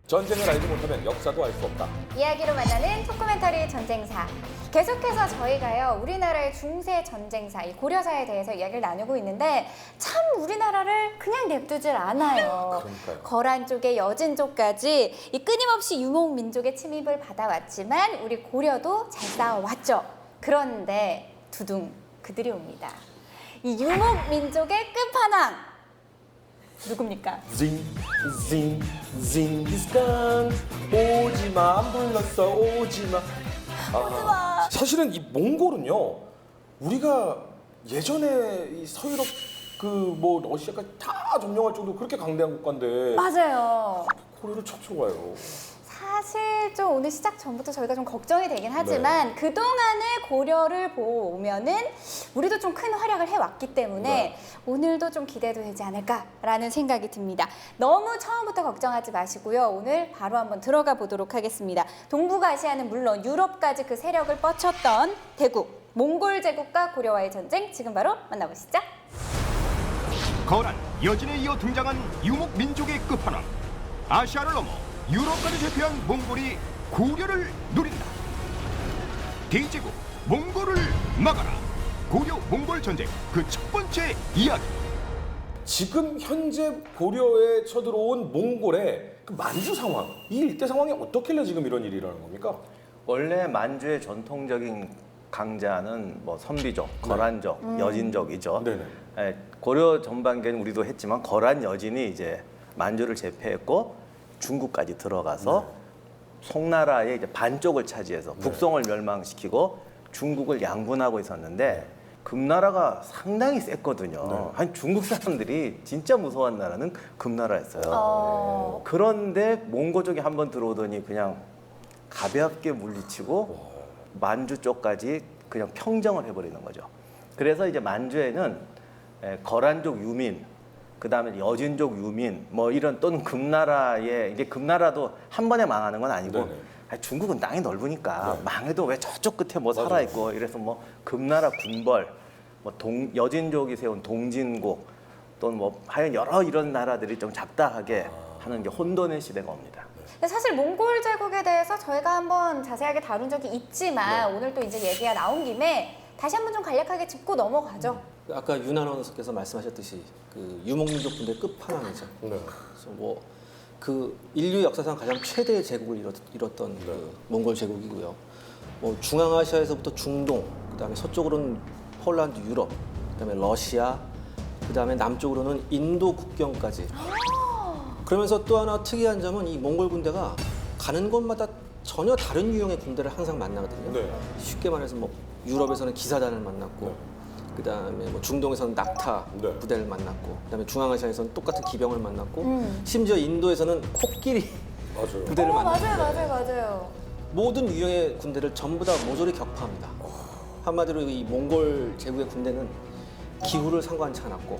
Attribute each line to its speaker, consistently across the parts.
Speaker 1: 전쟁을 알지 못하면 역사도 알 수 없다.
Speaker 2: 이야기로 만나는 토크멘터리 전쟁사. 계속해서 저희가요, 우리나라의 중세 전쟁사, 이 고려사에 대해서 이야기를 나누고 있는데 참 우리나라를 그냥 냅두질 않아요.
Speaker 1: 그러니까요.
Speaker 2: 거란 쪽에 여진 쪽까지 이 끊임없이 유목민족의 침입을 받아왔지만 우리 고려도 잘 싸워왔죠. 그런데 두둥 그들이 옵니다. 이 유목민족의 끝판왕 누굽니까?
Speaker 1: 징기스칸 오지마 안 불렀어 오지마. 사실은 이 몽골은요, 우리가 예전에 이 서유럽 뭐 러시아까지 다 점령할 정도로 그렇게 강대한 국가인데
Speaker 2: 맞아요.
Speaker 1: 고려를 쳐치고 와요.
Speaker 2: 사실 좀 오늘 시작 전부터 저희가 좀 걱정이 되긴 하지만 그동안의 고려를 보면은 우리도 좀 큰 활약을 해왔기 때문에 오늘도 좀 기대도 되지 않을까라는 생각이 듭니다. 너무 처음부터 걱정하지 마시고요. 오늘 바로 한번 들어가 보도록 하겠습니다. 동북아시아는 물론 유럽까지 그 세력을 뻗쳤던 대국, 몽골 제국과 고려와의 전쟁 지금 바로 만나보시죠.
Speaker 3: 거란, 여진에 이어 등장한 유목 민족의 끝판왕. 아시아를 넘어 유럽까지 제패한 몽골이 고려를 노린다. 대제국 몽골을 막아라. 고려 몽골 전쟁 그 첫 번째 이야기.
Speaker 1: 지금 현재 고려에 쳐들어온 몽골의 그 만주 상황, 이 일대 상황이 어떻길래 지금 이런 일이 일어나는 겁니까?
Speaker 4: 원래 만주의 전통적인 강자는 뭐 선비족, 거란족, 여진족이죠.
Speaker 1: 네네.
Speaker 4: 예, 고려 전반기에는 우리도 했지만 거란 여진이 이제 만주를 제패했고 중국까지 들어가서 송나라의 이제 반쪽을 차지해서 북송을 멸망시키고 중국을 양분하고 있었는데 금나라가 상당히 셌거든요. 아니 중국 사람들이 진짜 무서워한 나라는 금나라였어요. 그런데 몽고족이 한번 들어오더니 그냥 가볍게 물리치고 만주 쪽까지 그냥 평정을 해버리는 거죠. 그래서 이제 만주에는 거란족 유민, 그 다음에 여진족 유민, 뭐 이런 또는 금나라의, 이게 금나라도 한 번에 망하는 건 아니고
Speaker 1: 네네.
Speaker 4: 중국은 땅이 넓으니까
Speaker 1: 네.
Speaker 4: 망해도 왜 저쪽 끝에 뭐
Speaker 1: 맞아요.
Speaker 4: 살아있고 이래서 뭐 금나라 군벌, 뭐 여진족이 세운 동진국 또는 뭐 하여간 여러 이런 나라들이 좀 작다하게 하는 게 혼돈의 시대가 옵니다.
Speaker 2: 근데 사실 몽골 제국에 대해서 저희가 한번 자세하게 다룬 적이 있지만 오늘 또 이제 얘기가 나온 김에 다시 한번 좀 간략하게 짚고 넘어가죠.
Speaker 5: 아까 윤 아나운서께서 말씀하셨듯이 그 유목민족 분들의 끝판왕이죠.
Speaker 1: 네.
Speaker 5: 그래서 뭐 그 인류 역사상 가장 최대의 제국을 이뤘던 그 몽골 제국이고요. 뭐 중앙아시아에서부터 중동, 그다음에 서쪽으로는 폴란드, 유럽, 그다음에 러시아, 그다음에 남쪽으로는 인도 국경까지. 그러면서 또 하나 특이한 점은 이 몽골 군대가 가는 곳마다 전혀 다른 유형의 군대를 항상 만나거든요.
Speaker 1: 네.
Speaker 5: 쉽게 말해서 뭐 유럽에서는 기사단을 만났고, 그다음에 뭐 중동에서는 낙타
Speaker 1: 네.
Speaker 5: 부대를 만났고, 그다음에 중앙아시아에서는 똑같은 기병을 만났고, 심지어 인도에서는 코끼리
Speaker 1: 맞아요.
Speaker 5: 부대를 만났고,
Speaker 2: 맞아요.
Speaker 5: 모든 유형의 군대를 전부 다 모조리 격파합니다. 한마디로 이 몽골 제국의 군대는 기후를 상관치 않았고,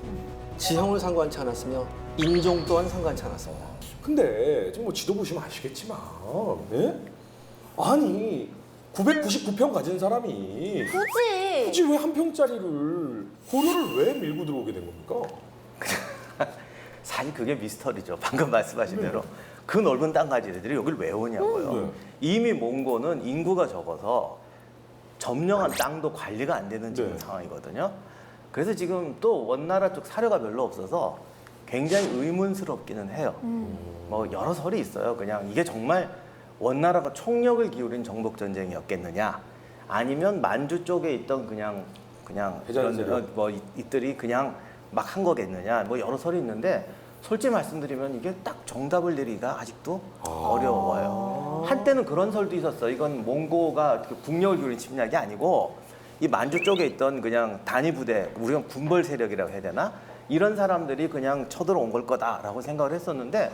Speaker 5: 지형을 상관치 않았으며 인종 또한 상관치 않았습니다.
Speaker 1: 근데 지금 뭐 지도 보시면 아시겠지만, 예? 아니 999평 가진 사람이 굳이 왜 한 평짜리를 고려를 왜 밀고 들어오게 된 겁니까?
Speaker 4: 사실 그게 미스터리죠. 방금 말씀하신 대로 그 넓은 땅 가진 애들이 여길 왜 오냐고요.
Speaker 1: 네.
Speaker 4: 이미 몽고는 인구가 적어서 점령한 땅도 관리가 안 되는 지금 상황이거든요. 그래서 지금 또 원나라 쪽 사료가 별로 없어서 굉장히 의문스럽기는 해요. 뭐 여러 설이 있어요. 그냥 이게 정말 원나라가 총력을 기울인 정복 전쟁이었겠느냐, 아니면 만주 쪽에 있던 그냥
Speaker 1: 해자는
Speaker 4: 이런 뭐 이들이 그냥 막 한 거겠느냐, 뭐 여러 설이 있는데 솔직히 말씀드리면 이게 딱 정답을 내리기가 아직도 어려워요. 한때는 그런 설도 있었어. 이건 몽고가 국력을 기울인 침략이 아니고 이 만주 쪽에 있던 그냥 단위 부대, 우리가 군벌 세력이라고 해야 되나? 이런 사람들이 그냥 쳐들어온 걸 거다라고 생각을 했었는데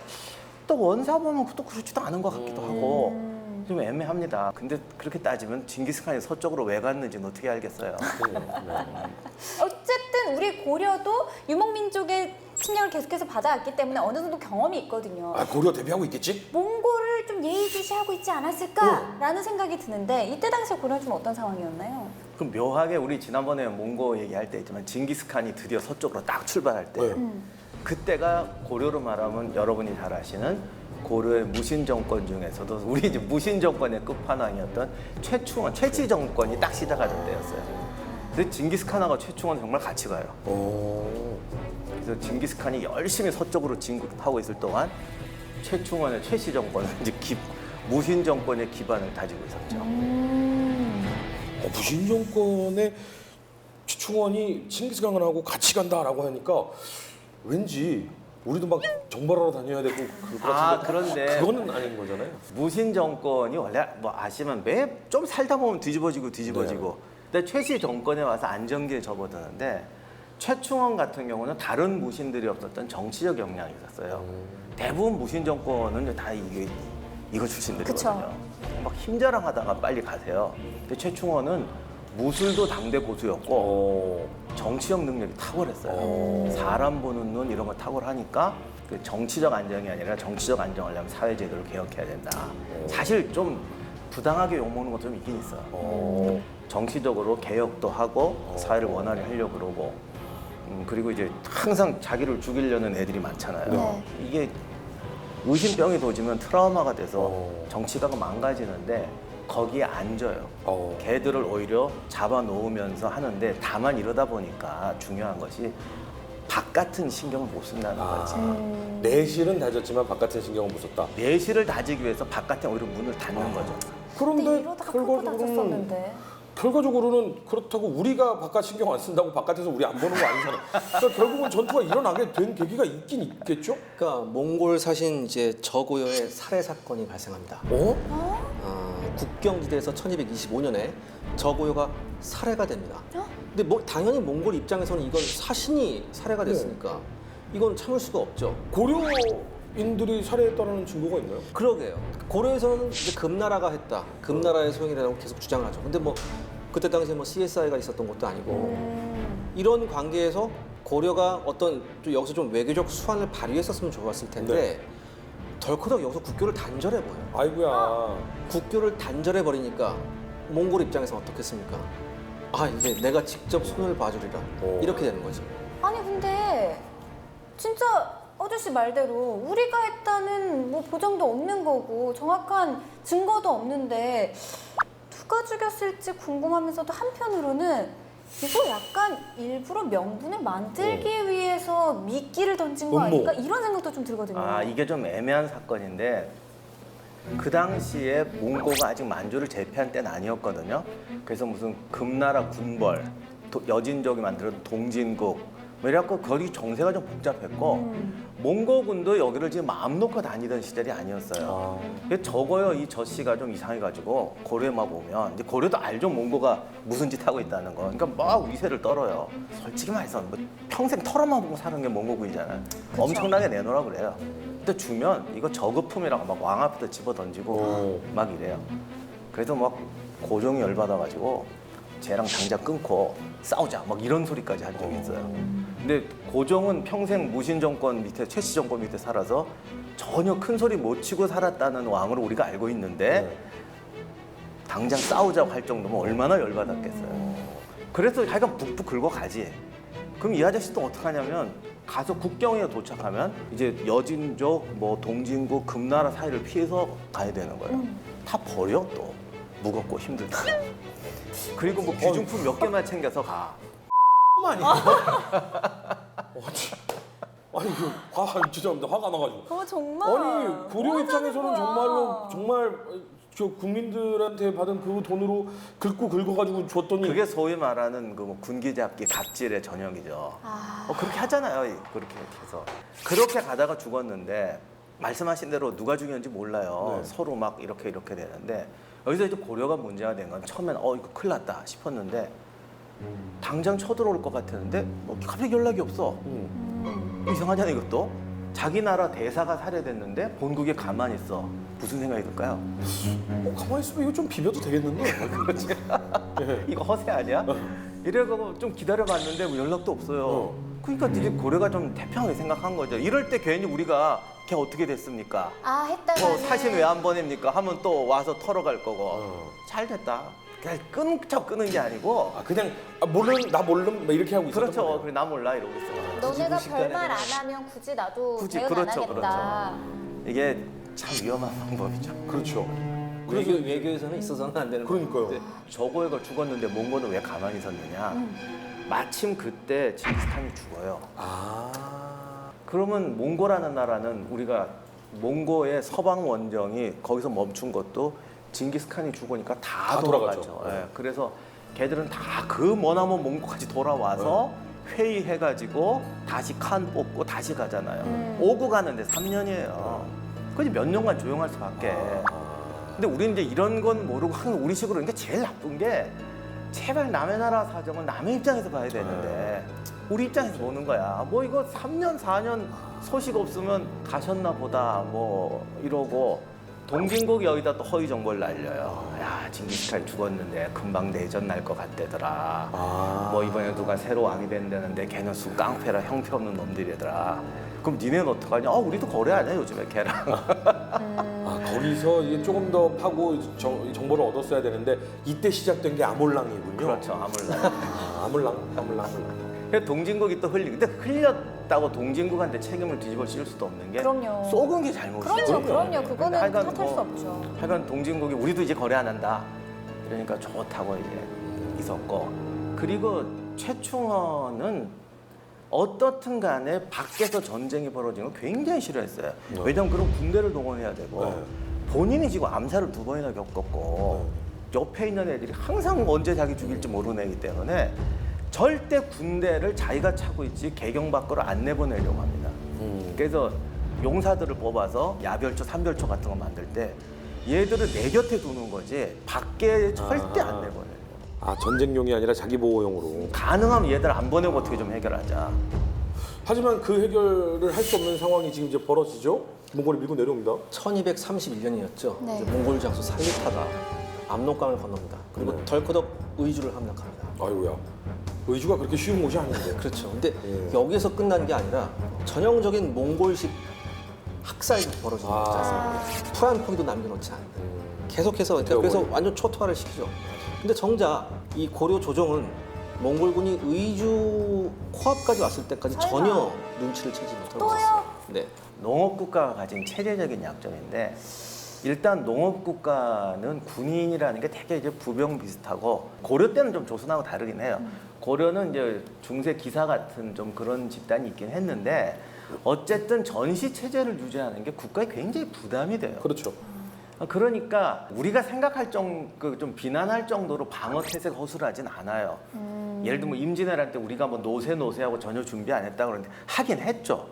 Speaker 4: 또 원사 보면 또 그렇지도 않은 것 같기도 하고 좀 애매합니다. 근데 그렇게 따지면 징기스칸이 서쪽으로 왜 갔는지는 어떻게 알겠어요.
Speaker 2: 어쨌든 우리 고려도 유목민족의 침략을 계속해서 받아왔기 때문에 어느 정도 경험이 있거든요.
Speaker 1: 아, 고려 대비하고 있겠지?
Speaker 2: 몽골을 좀 예의주시하고 있지 않았을까라는 생각이 드는데 이때 당시에 고려는 좀 어떤 상황이었나요?
Speaker 4: 그럼 묘하게 우리 지난번에 몽고 얘기할 때 있지만 징기스칸이 드디어 서쪽으로 딱 출발할 때
Speaker 1: 네.
Speaker 4: 그때가 고려로 말하면 여러분이 잘 아시는 고려의 무신 정권 중에서도 우리 이제 무신 정권의 끝판왕이었던 최충원, 최치 정권이 딱 시작하던 때였어요. 근데 징기스칸하고 최충원은 정말 같이 가요. 그래서 징기스칸이 열심히 서쪽으로 진군하고 있을 동안 최충원의 최씨 정권은 이제 무신 정권의 기반을 다지고 있었죠.
Speaker 1: 무신 정권의 최충원이 칭기스칸하고 같이 간다라고 하니까 왠지 우리도 막 정발하러 다녀야 되고 그럴 것
Speaker 4: 아,
Speaker 1: 같은데
Speaker 4: 그런데
Speaker 1: 그거는 아닌 거잖아요.
Speaker 4: 무신 정권이 원래 뭐 아시면 매 좀 살다 보면 뒤집어지고 근데 최씨 정권에 와서 안정기에 접어드는데 최충원 같은 경우는 다른 무신들이 없었던 정치적 역량이 있었어요. 대부분 무신 정권은 다 이거 출신들이거든요. 막 힘자랑하다가 빨리 가세요. 근데 최충원은 무술도 당대 고수였고 정치적 능력이 탁월했어요. 사람 보는 눈 이런 거 탁월하니까 그 정치적 안정이 아니라 정치적 안정하려면 사회제도를 개혁해야 된다. 사실 좀 부당하게 욕먹는 것도 좀 있긴 있어요. 정치적으로 개혁도 하고 사회를 원활히 하려고 그러고 그리고 이제 항상 자기를 죽이려는 애들이 많잖아요.
Speaker 2: 네.
Speaker 4: 이게 의심병이 도지면 트라우마가 돼서 정치가가 망가지는데 거기에 앉아요. 걔들을 오히려 잡아놓으면서 하는데 다만 이러다 보니까 중요한 것이 바깥은 신경을 못 쓴다는 거지.
Speaker 1: 내실은 다졌지만 바깥의 신경은 못 썼다.
Speaker 4: 내실을 다지기 위해서 바깥에 오히려 문을 닫는 거죠.
Speaker 2: 근데
Speaker 1: 그런데
Speaker 2: 이러다가 크고 다쳤었는데.
Speaker 1: 결과적으로는 그렇다고 우리가 바깥 신경 안 쓴다고 바깥에서 우리 안 보는 거 아니잖아. 그러니까 결국은 전투가 일어나게 된 계기가 있긴 있겠죠?
Speaker 5: 그러니까 몽골 사신 이제 저고요의 살해 사건이 발생합니다. 국경지대에서 1225년에 저고요가 살해가 됩니다. 근데 뭐 당연히 몽골 입장에서는 이건 사신이 살해가 됐으니까 이건 참을 수가 없죠.
Speaker 1: 고려인들이 살해했다는 증거가 있나요?
Speaker 5: 그러게요. 고려에서는 이제 금나라가 했다. 금나라의 소행이라고 계속 주장을 하죠. 근데 뭐 그때 당시에 뭐 CSI가 있었던 것도 아니고 이런 관계에서 고려가 어떤 또 여기서 좀 외교적 수완을 발휘했었으면 좋았을 텐데 덜커덕 여기서 국교를 단절해버려요.
Speaker 1: 아이고야.
Speaker 5: 국교를 단절해버리니까 몽골 입장에서 어떻겠습니까? 아 이제 내가 직접 손을 봐주리라 이렇게 되는 거죠.
Speaker 2: 아니 근데 진짜 아저씨 말대로 우리가 했다는 뭐 보장도 없는 거고 정확한 증거도 없는데 누가 죽였을지 궁금하면서도 한편으로는 이거 약간 일부러 명분을 만들기 위해서 미끼를 던진 거 아닐까 이런 생각도 좀 들거든요.
Speaker 4: 아, 이게 좀 애매한 사건인데 그 당시에 몽고가 아직 만주를 제패한 때는 아니었거든요. 그래서 무슨 금나라 군벌, 여진족이 만들었던 동진국 뭐 이래갖고 거기 정세가 좀 복잡했고 몽고군도 여기를 지금 마음 놓고 다니던 시절이 아니었어요. 그래서 저거요 이 저씨가 좀 이상해가지고 고려에 막 오면 이제 고려도 알죠 몽고가 무슨 짓 하고 있다는 거. 그러니까 막 위세를 떨어요. 솔직히 말해서 뭐 평생 털어만 보고 사는 게 몽고군이잖아요. 엄청나게 내놓으라 그래요. 근데 주면 이거 저급품이라고 막 왕 앞에다 집어 던지고 막 이래요. 그래서 막 고종이 열받아가지고 쟤랑 당장 끊고 싸우자 막 이런 소리까지 한 적이 있어요. 근데 고종은 평생 무신 정권 밑에 최씨 정권 밑에 살아서 전혀 큰 소리 못 치고 살았다는 왕으로 우리가 알고 있는데 당장 싸우자고 할 정도면 얼마나 열받았겠어요. 그래서 하여간 북북 긁어 가지. 그럼 이 아저씨 또 어떡하냐면 가서 국경에 도착하면 이제 여진족, 뭐 동진국, 금나라 사이를 피해서 가야 되는 거예요. 다 버려 또 무겁고 힘들다. 그리고 뭐 귀중품 몇 개만 챙겨서 가.
Speaker 1: 아니에요? 아니 죄송합니다. 화가 나가지고.
Speaker 2: 정말.
Speaker 1: 아니 고려 입장에서는 정말 저 국민들한테 받은 그 돈으로 긁어가지고 줬더니
Speaker 4: 그게 소위 말하는 그 뭐 군기잡기 갑질의 전형이죠. 그렇게 하잖아요. 그렇게 해서 그렇게 가다가 죽었는데 말씀하신 대로 누가 죽였는지 몰라요. 서로 막 이렇게 되는데 여기서 이제 고려가 문제가 된 건 처음엔 이거 큰일 났다 싶었는데 당장 쳐들어올 것 같았는데 갑자기 연락이 없어. 이상하잖아 이것도. 자기 나라 대사가 살해됐는데 본국에 가만히 있어. 무슨 생각이 들까요?
Speaker 1: 가만히 있으면 이거 좀 비벼도 되겠는데?
Speaker 4: 그렇지. 이거 허세 아니야? 이래가지고 좀 기다려봤는데 뭐 연락도 없어요. 그러니까 이제 고려가 좀 태평하게 생각한 거죠. 이럴 때 괜히 우리가 걔 어떻게 됐습니까?
Speaker 2: 했다가
Speaker 4: 사신 왜 안 보냅니까? 하면 또 와서 털어갈 거고. 잘 됐다. 그냥 끊는 게 아니고.
Speaker 1: 그냥 나 몰름 막 이렇게 하고 있었던
Speaker 4: 그렇죠.
Speaker 1: 거예요.
Speaker 4: 그래 나 몰라 이러고 있어.
Speaker 2: 너네가 별말 안 하면 굳이 나도 대응 안 하겠다.
Speaker 4: 이게 참 위험한 방법이죠.
Speaker 1: 그렇죠.
Speaker 5: 외교에서는 있어서는 안 되는
Speaker 1: 그러니까요.
Speaker 5: 거예요.
Speaker 4: 저고액을 죽었는데 몽골은 왜 가만히 섰느냐? 마침 그때 징기스칸이 죽어요. 그러면 몽고라는 나라는 우리가 몽고의 서방 원정이 거기서 멈춘 것도 징기스칸이 죽으니까 다
Speaker 1: 다
Speaker 4: 돌아가죠.
Speaker 1: 돌아가죠.
Speaker 4: 예, 그래서 걔들은 다 그 머나먼 몽고까지 돌아와서 회의해가지고 다시 칸 뽑고 다시 가잖아요. 오고 가는데 3년이에요. 그지 몇 년간 조용할 수밖에. 근데 우리는 이제 이런 건 모르고 항상 우리식으로 그러니까 제일 나쁜 게 제발 남의 나라 사정은 남의 입장에서 봐야 되는데 우리 입장에서 보는 거야. 뭐 이거 3년 4년 소식 없으면 가셨나 보다 뭐 이러고 동진국이 여기다 또 허위 정보를 날려요. 야 징기스칸 죽었는데 금방 내전 날 것 같대더라. 뭐 이번에 누가 새로 왕이 된다는데 걔는 쑥 깡패라 형편없는 놈들이더라. 그럼 니네는 어떡하냐? 우리도 거래하냐 요즘에 걔랑.
Speaker 1: 거기서 이게 조금 더 파고 정보를 얻었어야 되는데 이때 시작된 게 아몰랑이군요.
Speaker 4: 그렇죠 아몰라.
Speaker 1: 아몰랑.
Speaker 4: 그래서 동진국이 또 근데 흘렸다고 동진국한테 책임을 뒤집어 씌울 수도 없는 게
Speaker 2: 그럼요.
Speaker 4: 쏘은 게 잘못이죠.
Speaker 2: 그럼요. 그거는
Speaker 4: 하여간
Speaker 2: 탓할 수
Speaker 4: 뭐,
Speaker 2: 없죠.
Speaker 4: 하여간 동진국이 우리도 이제 거래 안 한다. 그러니까 좋다고 이제 있었고 그리고 최충원은 어떻든 간에 밖에서 전쟁이 벌어지는 걸 굉장히 싫어했어요. 왜냐하면 그럼 군대를 동원해야 되고 본인이 지금 암살을 2번이나 겪었고 옆에 있는 애들이 항상 언제 자기 죽일지 모르는 애기 때문에 절대 군대를 자기가 차고 있지 개경 밖으로 안 내보내려고 합니다. 그래서 용사들을 뽑아서 야별초, 삼별초 같은 거 만들 때 얘들을 내 곁에 두는 거지 밖에 절대 안 내보내려고.
Speaker 1: 전쟁용이 아니라 자기 보호용으로.
Speaker 4: 가능하면 얘들 안 보내고 어떻게 좀 해결하자.
Speaker 1: 하지만 그 해결을 할 수 없는 상황이 지금 이제 벌어지죠. 몽골이 밀고 내려옵니다.
Speaker 5: 1231년이었죠.
Speaker 2: 네.
Speaker 5: 몽골 장수 살리파가 압록강을 건넙니다. 그리고 덜커덕 의주를 함락합니다.
Speaker 1: 아이고야. 의주가 그렇게 쉬운 곳이 아닌데.
Speaker 5: 그렇죠. 근데 여기서 끝난 게 아니라 전형적인 몽골식 학살이 벌어지는 거지 않습니까? 풀 한 포기도 남겨놓지 않는. 계속해서 그래서 완전 초토화를 시키죠. 근데 정작 이 고려 조정은 몽골군이 의주 코앞까지 왔을 때까지 전혀 눈치를 채지 못하고 있었어요. 네.
Speaker 4: 농업국가가 가진 체제적인 약점인데 일단 농업국가는 군인이라는 게 되게 이제 부병 비슷하고 고려 때는 좀 조선하고 다르긴 해요. 고려는 이제 중세 기사 같은 좀 그런 집단이 있긴 했는데 어쨌든 전시 체제를 유지하는 게 국가에 굉장히 부담이 돼요.
Speaker 1: 그렇죠.
Speaker 4: 그러니까 우리가 생각할 좀 비난할 정도로 방어 태세가 허술하진 않아요. 예를 들면 임진왜란 때 우리가 뭐 노세하고 전혀 준비 안 했다 그러는데 하긴 했죠.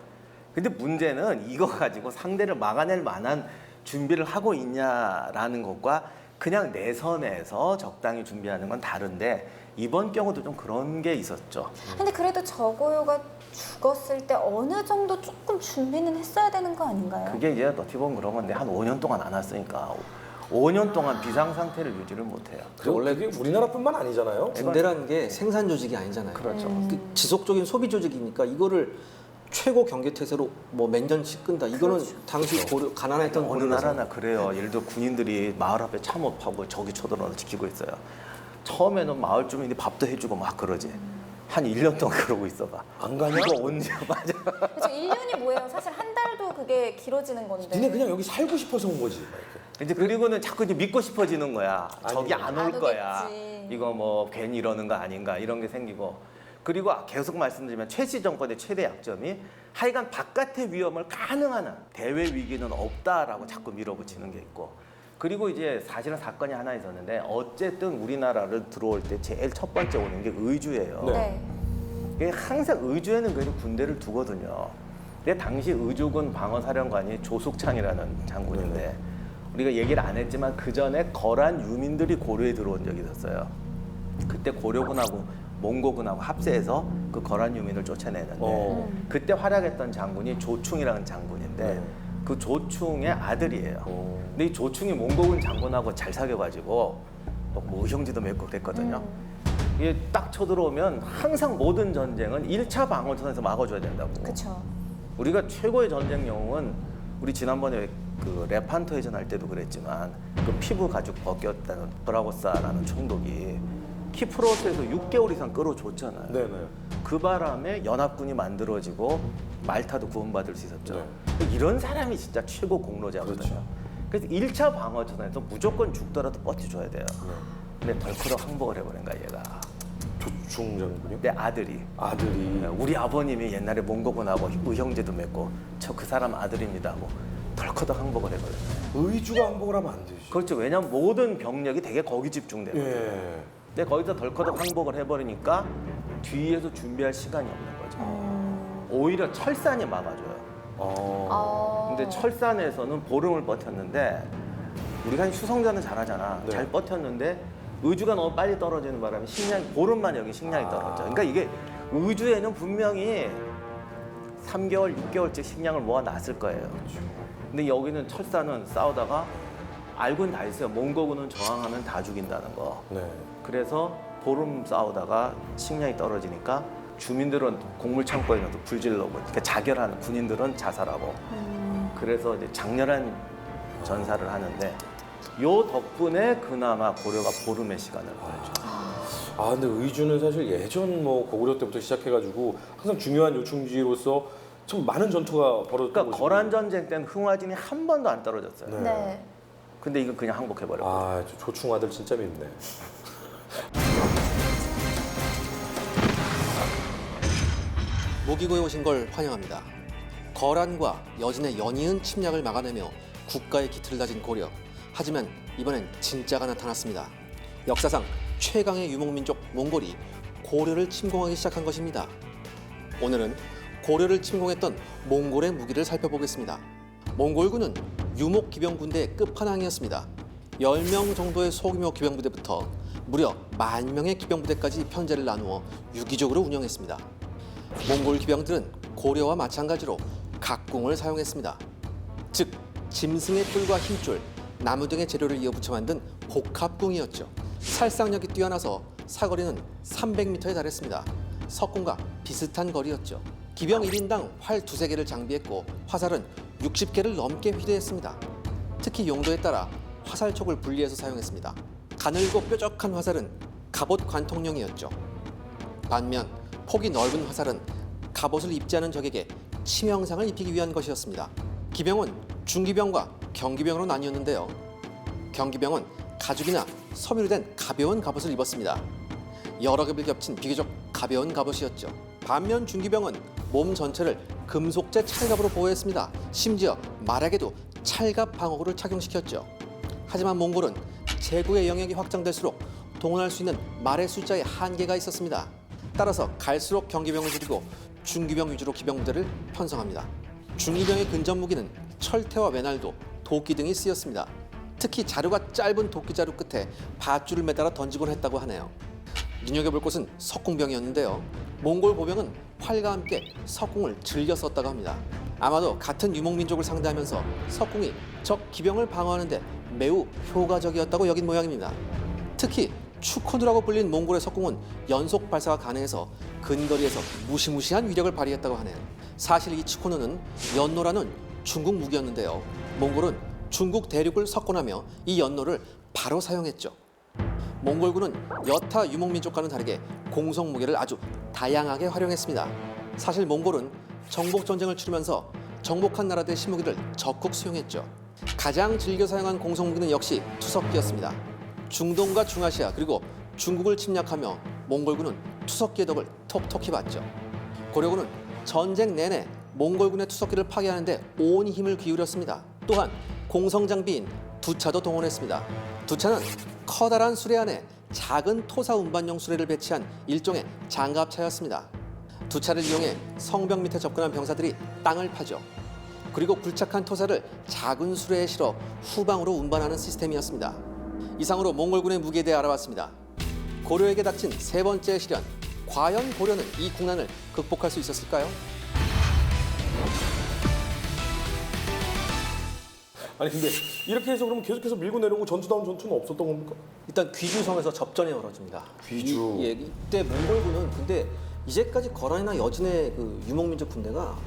Speaker 4: 근데 문제는 이거 가지고 상대를 막아낼 만한 준비를 하고 있냐라는 것과 그냥 내선에서 적당히 준비하는 건 다른데 이번 경우도 좀 그런 게 있었죠.
Speaker 2: 근데 그래도 저고요가 죽었을 때 어느 정도 조금 준비는 했어야 되는 거 아닌가요?
Speaker 4: 그게 이제 어떻게 보면 그런 건데 한 5년 동안 안 왔으니까 5년 동안 비상 상태를 유지를 못해요.
Speaker 1: 원래 그게 우리나라뿐만 아니잖아요.
Speaker 5: 군대라는 게 생산 조직이 아니잖아요.
Speaker 4: 그렇죠.
Speaker 5: 그 지속적인 소비 조직이니까 이거를 최고 경계태세로 뭐 몇 년씩 끈다. 이거는 당시 고려 가난했던
Speaker 4: 어느
Speaker 5: 고려에서
Speaker 4: 나라나 그래요. 예를 들어 군인들이 마을 앞에 참호하고 저기 쳐들어서 지키고 있어요. 처음에는 마을 주민이 밥도 해주고 막 그러지. 한 1년 동안 그러고 있어봐.
Speaker 1: 안 가냐?
Speaker 4: 이거 언제 맞아?
Speaker 2: 그렇죠. 1년이 뭐예요? 사실 한 달도 그게 길어지는 건데.
Speaker 1: 니네 그냥 여기 살고 싶어서 온 거지.
Speaker 4: 이제 그리고는 자꾸 이제 믿고 싶어지는 거야. 저기 안 올
Speaker 2: 안
Speaker 4: 거야.
Speaker 2: 오겠지.
Speaker 4: 이거 뭐 괜히 이러는 거 아닌가 이런 게 생기고. 그리고 계속 말씀드리면 최씨 정권의 최대 약점이 하여간 바깥의 위험을 가능한 한 대외 위기는 없다라고 자꾸 밀어붙이는 게 있고. 그리고 이제 사실은 사건이 하나 있었는데 어쨌든 우리나라를 들어올 때 제일 첫 번째 오는 게 의주예요.
Speaker 2: 네.
Speaker 4: 이게 항상 의주에는 그래도 군대를 두거든요. 근데 당시 의주군 방어사령관이 조숙창이라는 장군인데 우리가 얘기를 안 했지만 그 전에 거란 유민들이 고려에 들어온 적이 있었어요. 그때 고려군하고 몽고군하고 합세해서 그 거란 유민을 쫓아내는데 그때 활약했던 장군이 조충이라는 장군인데 그 조충의 아들이에요. 근데 이 조충이 몽고군 장군하고 잘 사귀어가지고 뭐 의형제도 맺고 그랬거든요. 이게 딱 쳐들어오면 항상 모든 전쟁은 1차 방어선에서 막아줘야 된다고.
Speaker 2: 그렇죠.
Speaker 4: 우리가 최고의 전쟁 영웅은 우리 지난번에 그 레판토 해전 할 때도 그랬지만 그 피부 가죽 벗겼다는 브라고사라는 총독이 키프로스에서 6개월 이상 끌어줬잖아요.
Speaker 1: 네네.
Speaker 4: 그 바람에 연합군이 만들어지고 말타도 구원받을 수 있었죠.
Speaker 1: 네.
Speaker 4: 이런 사람이 진짜 최고 공로자거든요.
Speaker 1: 그렇죠.
Speaker 4: 그래서 1차 방어전에서 무조건 죽더라도 버텨줘야 돼요. 근데 덜커덕 항복을 해버린 거야 얘가.
Speaker 1: 조충 장군요?
Speaker 4: 내 아들이.
Speaker 1: 아들이.
Speaker 4: 우리 아버님이 옛날에 몽고군하고 의형제도 맺고 저 그 사람 아들입니다 하고 덜커덕 항복을 해버렸어요.
Speaker 1: 의주가 항복을 하면 안 되지.
Speaker 4: 그렇죠. 왜냐면 모든 병력이 되게 거기 집중되거든요.
Speaker 1: 예.
Speaker 4: 근데 거기서 덜커덕 항복을 해버리니까 뒤에서 준비할 시간이 없는 거죠. 오히려 철산이 막아줘요. 근데 철산에서는 보름을 버텼는데 우리가 수성자는 잘하잖아.
Speaker 1: 네.
Speaker 4: 잘 버텼는데 의주가 너무 빨리 떨어지는 바람에 식량이 보름만 여기 식량이 떨어져. 그러니까 이게 의주에는 분명히 3개월, 6개월째 식량을 모아놨을 거예요. 근데 여기는 철산은 싸우다가 알고는 다 있어요. 몽고군은 저항하면 다 죽인다는 거.
Speaker 1: 네.
Speaker 4: 그래서 보름 싸우다가 식량이 떨어지니까 주민들은 곡물 창고에 넣어서 불질러고, 그러니까 자결하는 군인들은 자살하고. 그래서 이제 장렬한 전사를 하는데 요 덕분에 그나마 고려가 보름의 시간을 보냈죠.
Speaker 1: 아 근데 의주는 사실 예전 뭐 고구려 때부터 시작해가지고 항상 중요한 요충지로서 참 많은 전투가 벌어졌던
Speaker 4: 그러니까
Speaker 1: 곳이고.
Speaker 4: 거란 전쟁 때는 흥화진이 한 번도 안 떨어졌어요.
Speaker 1: 네.
Speaker 2: 네.
Speaker 4: 근데 이건 그냥 항복해버렸고.
Speaker 1: 아, 저 조충 아들 진짜 밉네.
Speaker 5: 모기고에 오신 걸 환영합니다. 거란과 여진의 연이은 침략을 막아내며 국가의 기틀을 다진 고려. 하지만 이번엔 진짜가 나타났습니다. 역사상 최강의 유목민족 몽골이 고려를 침공하기 시작한 것입니다. 오늘은 고려를 침공했던 몽골의 무기를 살펴보겠습니다. 몽골군은 유목 기병군대의 끝판왕이었습니다. 10명 정도의 소규모 기병부대부터 무려 10,000명의 기병부대까지 편제를 나누어 유기적으로 운영했습니다. 몽골 기병들은 고려와 마찬가지로 각궁을 사용했습니다. 즉, 짐승의 뿔과 힘줄, 나무 등의 재료를 이어붙여 만든 복합궁이었죠. 살상력이 뛰어나서 사거리는 300m에 달했습니다. 석궁과 비슷한 거리였죠. 기병 1인당 활 두세 개를 장비했고 화살은 60개를 넘게 휘두했습니다. 특히 용도에 따라 화살촉을 분리해서 사용했습니다. 가늘고 뾰족한 화살은 갑옷 관통용이었죠. 반면 폭이 넓은 화살은 갑옷을 입지 않은 적에게 치명상을 입히기 위한 것이었습니다. 기병은 중기병과 경기병으로 나뉘었는데요. 경기병은 가죽이나 섬유로 된 가벼운 갑옷을 입었습니다. 여러 겹을 겹친 비교적 가벼운 갑옷이었죠. 반면 중기병은 몸 전체를 금속재 찰갑으로 보호했습니다. 심지어 말에게도 찰갑 방어구를 착용시켰죠. 하지만 몽골은 제국의 영역이 확장될수록 동원할 수 있는 말의 숫자에 한계가 있었습니다. 따라서 갈수록 경기병을 줄이고 중기병 위주로 기병부대를 편성합니다. 중기병의 근접 무기는 철퇴와 메날도, 도끼 등이 쓰였습니다. 특히 자루가 짧은 도끼자루 끝에 밧줄을 매달아 던지곤 했다고 하네요. 눈여겨볼 곳은 석궁병이었는데요. 몽골 보병은 활과 함께 석궁을 즐겨 썼다고 합니다. 아마도 같은 유목민족을 상대하면서 석궁이 적 기병을 방어하는 데 매우 효과적이었다고 여긴 모양입니다. 특히 추코누라고 불린 몽골의 석궁은 연속 발사가 가능해서 근거리에서 무시무시한 위력을 발휘했다고 하네요. 사실 이 추코누는 연노라는 중국 무기였는데요. 몽골은 중국 대륙을 석권하며 이 연노를 바로 사용했죠. 몽골군은 여타 유목민족과는 다르게 공성 무기를 아주 다양하게 활용했습니다. 사실 몽골은 정복 전쟁을 치르면서 정복한 나라들의 신무기를 적극 수용했죠. 가장 즐겨 사용한 공성 무기는 역시 투석기였습니다. 중동과 중아시아 그리고 중국을 침략하며 몽골군은 투석기의 덕을 톡톡히 봤죠. 고려군은 전쟁 내내 몽골군의 투석기를 파괴하는데 온 힘을 기울였습니다. 또한 공성 장비인 두차도 동원했습니다. 두차는 커다란 수레 안에 작은 토사 운반용 수레를 배치한 일종의 장갑차였습니다. 두차를 이용해 성벽 밑에 접근한 병사들이 땅을 파죠. 그리고 굴착한 토사를 작은 수레에 실어 후방으로 운반하는 시스템이었습니다. 이상으로 몽골군의 무기에 대해 알아봤습니다. 고려에게 닥친 세 번째 시련. 과연 고려는 이 국난을 극복할 수 있었을까요?
Speaker 1: 아니 근데 이렇게 해서 그러면 계속해서 밀고 내려오고 전투다운 전투는 없었던 겁니까?
Speaker 5: 일단 귀주성에서 접전이 벌어집니다.
Speaker 1: 귀주.
Speaker 5: 이때 몽골군은 근데 이제까지 거란이나 여진의 그 유목민족 군대가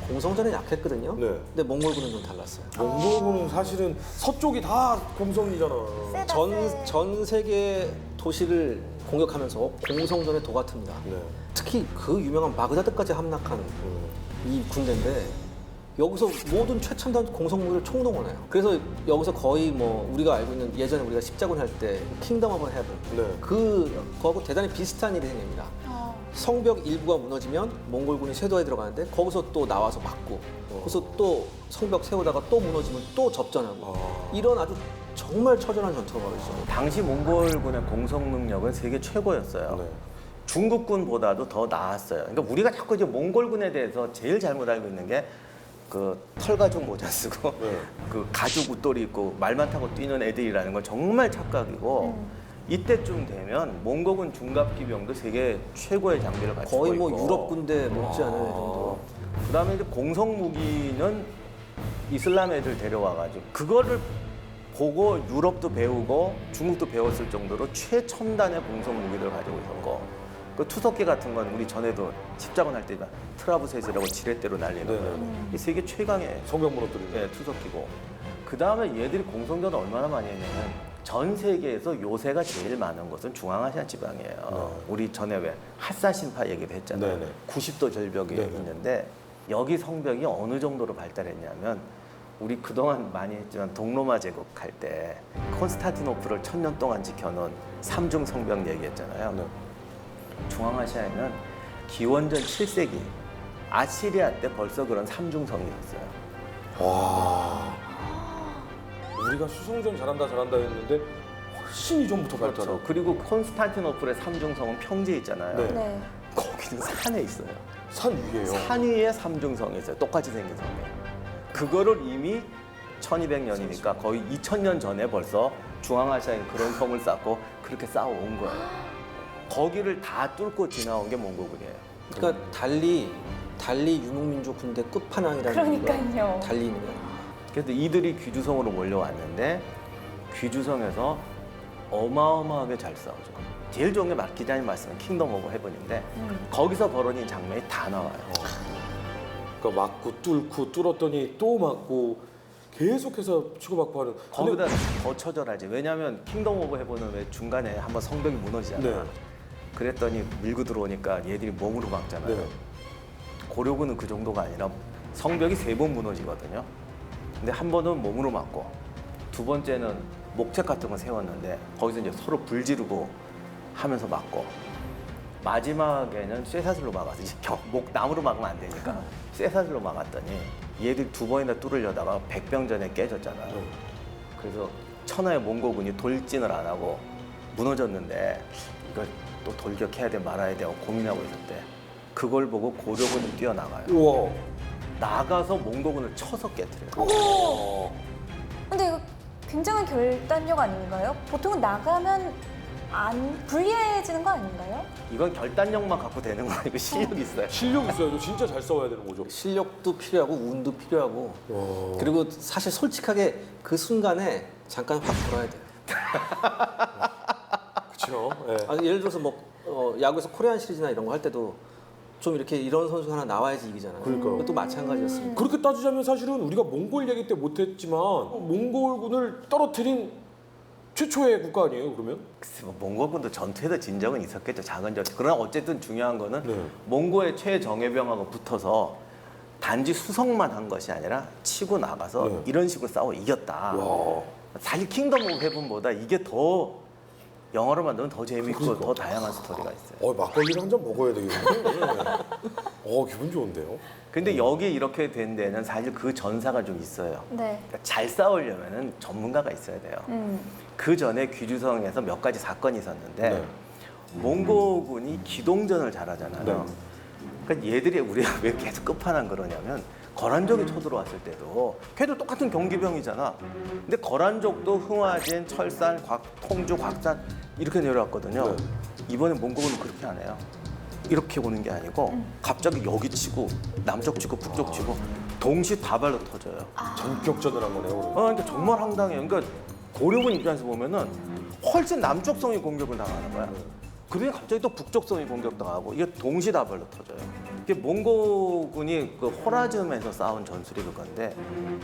Speaker 5: 공성전에 약했거든요.
Speaker 1: 네.
Speaker 5: 근데 몽골군은 좀 달랐어요.
Speaker 1: 몽골군은 사실은 서쪽이 다 공성이잖아.
Speaker 2: 세다, 세.
Speaker 5: 전 세계 도시를 공격하면서 공성전의 도같습니다.
Speaker 1: 네.
Speaker 5: 특히 그 유명한 바그다드까지 함락한 이 군대인데 여기서 모든 최첨단 공성무기를 총동원해요. 그래서 여기서 거의 뭐 우리가 알고 있는 예전에 우리가 십자군 할 때 킹덤 오브 헤븐
Speaker 1: 네.
Speaker 5: 그거하고 대단히 비슷한 일이 생깁니다. 성벽 일부가 무너지면 몽골군이 쇄도에 들어가는데 거기서 또 나와서 막고 그래서 또 성벽 세우다가 또 무너지면 또 접전하고 이런 아주 정말 처절한 전투가 벌어지죠.
Speaker 4: 당시 몽골군의 공성 능력은 세계 최고였어요.
Speaker 1: 네.
Speaker 4: 중국군보다도 더 나았어요. 그러니까 우리가 자꾸 이제 몽골군에 대해서 제일 잘못 알고 있는 게 그 털가죽 모자 쓰고
Speaker 1: 네.
Speaker 4: 그 가죽 웃돌이 입고 말만 타고 뛰는 애들이라는 건 정말 착각이고 이때쯤 되면 몽골군 중갑기병도 세계 최고의 장비를 가지고
Speaker 5: 거의
Speaker 4: 있고
Speaker 5: 뭐 유럽 군대 못지않은 정도.
Speaker 4: 그다음에 이제 공성 무기는 이슬람 애들 데려와가지고 그거를 보고 유럽도 배우고 중국도 배웠을 정도로 최첨단의 공성 무기들을 가지고 있었고 그 투석기 같은 건 우리 전에도 십자군 할 때 트라브셋이라고 지렛대로 날리는
Speaker 1: 네네.
Speaker 4: 이 세계 최강의
Speaker 1: 성벽 무너뜨리는.
Speaker 4: 예, 투석기고 그 다음에 얘들이 공성전을 얼마나 많이 했냐면 전 세계에서 요새가 제일 많은 곳은 중앙아시아 지방이에요. 우리 전에 왜 핫사신파 얘기도 했잖아요.
Speaker 1: 네네.
Speaker 4: 90도 절벽이
Speaker 1: 네네.
Speaker 4: 있는데 여기 성벽이 어느 정도로 발달했냐면 우리 그동안 많이 했지만 동로마 제국할 때 콘스탄티노플을 1000년 동안 지켜놓은 삼중 성벽 얘기했잖아요.
Speaker 1: 네.
Speaker 4: 중앙아시아에는 기원전 7세기 아시리아 때 벌써 그런 삼중성이 있었어요.
Speaker 1: 와. 우리가 수성전 잘한다 했는데 훨씬 이전부터 발달하고.
Speaker 4: 그렇죠. 그리고 콘스탄티노플의 삼중성은 평지에 있잖아요.
Speaker 1: 네.
Speaker 2: 네.
Speaker 4: 거기는 산에 있어요.
Speaker 1: 산 위에요.
Speaker 4: 산 위에 삼중성이 있어요. 똑같이 생긴 성이. 그거를 이미 1200년이니까 거의 2000년 전에 벌써 중앙아시아에 그런 성을 쌓고 그렇게 쌓아온 거예요. 거기를 다 뚫고 지나온 게 몽골군이에요.
Speaker 5: 그러니까 달리 유목민족 군대 끝판왕이라는
Speaker 2: 그러니까요.
Speaker 5: 얘기가 달리 있는 거예요.
Speaker 4: 그래서 이들이 귀주성으로 몰려왔는데 귀주성에서 어마어마하게 잘 싸우죠. 제일 좋은 게 기자님 말씀은 킹덤 오브 헤븐인데 거기서 벌어진 장면이 다 나와요.
Speaker 1: 그러니까 맞고 뚫고 뚫었더니 또 맞고 계속해서 치고받고 하는.
Speaker 4: 거기다 더 처절하지. 왜냐하면 킹덤 오브 헤븐은 왜 중간에 한번 성벽이 무너지잖아.
Speaker 1: 네.
Speaker 4: 그랬더니 밀고 들어오니까 얘들이 몸으로 막잖아요.
Speaker 1: 네.
Speaker 4: 고려군은 그 정도가 아니라 성벽이 3번 무너지거든요. 근데 한 번은 몸으로 막고 두 번째는 목책 같은 거 세웠는데 거기서 이제 서로 불 지르고 하면서 막고 마지막에는 쇠사슬로 막아서 이제 나무로 막으면 안 되니까 쇠사슬로 막았더니 얘들 2번이나 뚫으려다가 백병전에 깨졌잖아요. 그래서 천하의 몽고군이 돌진을 안 하고 무너졌는데 이걸 또 돌격해야 돼 말아야 돼 하고 고민하고 있었대. 그걸 보고 고려군이 뛰어나가요.
Speaker 1: 우와.
Speaker 4: 나가서 몽고군을 쳐서 깨트려요.
Speaker 2: 어머! 근데 이거 굉장한 결단력 아닌가요? 보통은 나가면 안 불리해지는 거 아닌가요?
Speaker 4: 이건 결단력만 갖고 되는 거 아니고 실력이 있어요.
Speaker 1: 실력 있어야죠. 진짜 잘 싸워야 되는 거죠.
Speaker 5: 실력도 필요하고 운도 필요하고
Speaker 1: 와.
Speaker 5: 그리고 사실 솔직하게 그 순간에 잠깐 확 돌아야 돼요.
Speaker 1: 그렇죠. 예.
Speaker 5: 예를 들어서 뭐 야구에서 코리안 시리즈나 이런 거 할 때도 좀 이렇게 이런 선수가 하나 나와야지 이기잖아요.
Speaker 1: 그러니까요.
Speaker 5: 그것도 마찬가지였습니다.
Speaker 1: 그렇게 따지자면 사실은 우리가 몽골 얘기 때 못했지만 몽골군을 떨어뜨린 최초의 국가 아니에요, 그러면?
Speaker 4: 글쎄, 뭐 몽골군도 전투에도 진 적은 있었겠죠. 작은 전투. 그러나 어쨌든 중요한 거는
Speaker 1: 네.
Speaker 4: 몽고의 최정예병하고 붙어서 단지 수성만 한 것이 아니라 치고 나가서
Speaker 1: 네.
Speaker 4: 이런 식으로 싸워 이겼다.
Speaker 1: 와.
Speaker 4: 사실 킹덤 오브 헤븐보다 이게 더 영화로 만들면 더 재밌고
Speaker 1: 그러니까.
Speaker 4: 더 다양한 스토리가 있어요.
Speaker 1: 막걸리를 한 잔 먹어야 되겠는데. 기분 좋은데요?
Speaker 4: 근데 여기 이렇게 된 데는 사실 그 전사가 좀 있어요.
Speaker 2: 네.
Speaker 4: 그러니까 잘 싸우려면 전문가가 있어야 돼요. 그 전에 귀주성에서 몇 가지 사건이 있었는데
Speaker 1: 네.
Speaker 4: 몽고군이 기동전을 잘하잖아요.
Speaker 1: 네.
Speaker 4: 그러니까 얘들이 우리가 왜 계속 끝판왕 그러냐면 거란족이 쳐들어왔을 때도 걔도 똑같은 경기병이잖아. 근데 거란족도 흥화진, 철산, 통주, 곽산 이렇게 내려왔거든요.
Speaker 1: 네.
Speaker 4: 이번에 몽고군은 그렇게 안 해요. 이렇게 오는 게 아니고 갑자기 여기 치고 남쪽 치고 북쪽 치고 동시다발로 터져요.
Speaker 1: 전격전을 한 거네요, 그러면.
Speaker 4: 그러니까 정말 황당해요. 그러니까 고려군 입장에서 보면은 훨씬 남쪽성이 공격을 당하는 거야. 그러니 갑자기 또 북쪽성이 공격당하고 이게 동시다발로 터져요. 이게 몽고군이 그 호라즘에서 싸운 전술이 그건데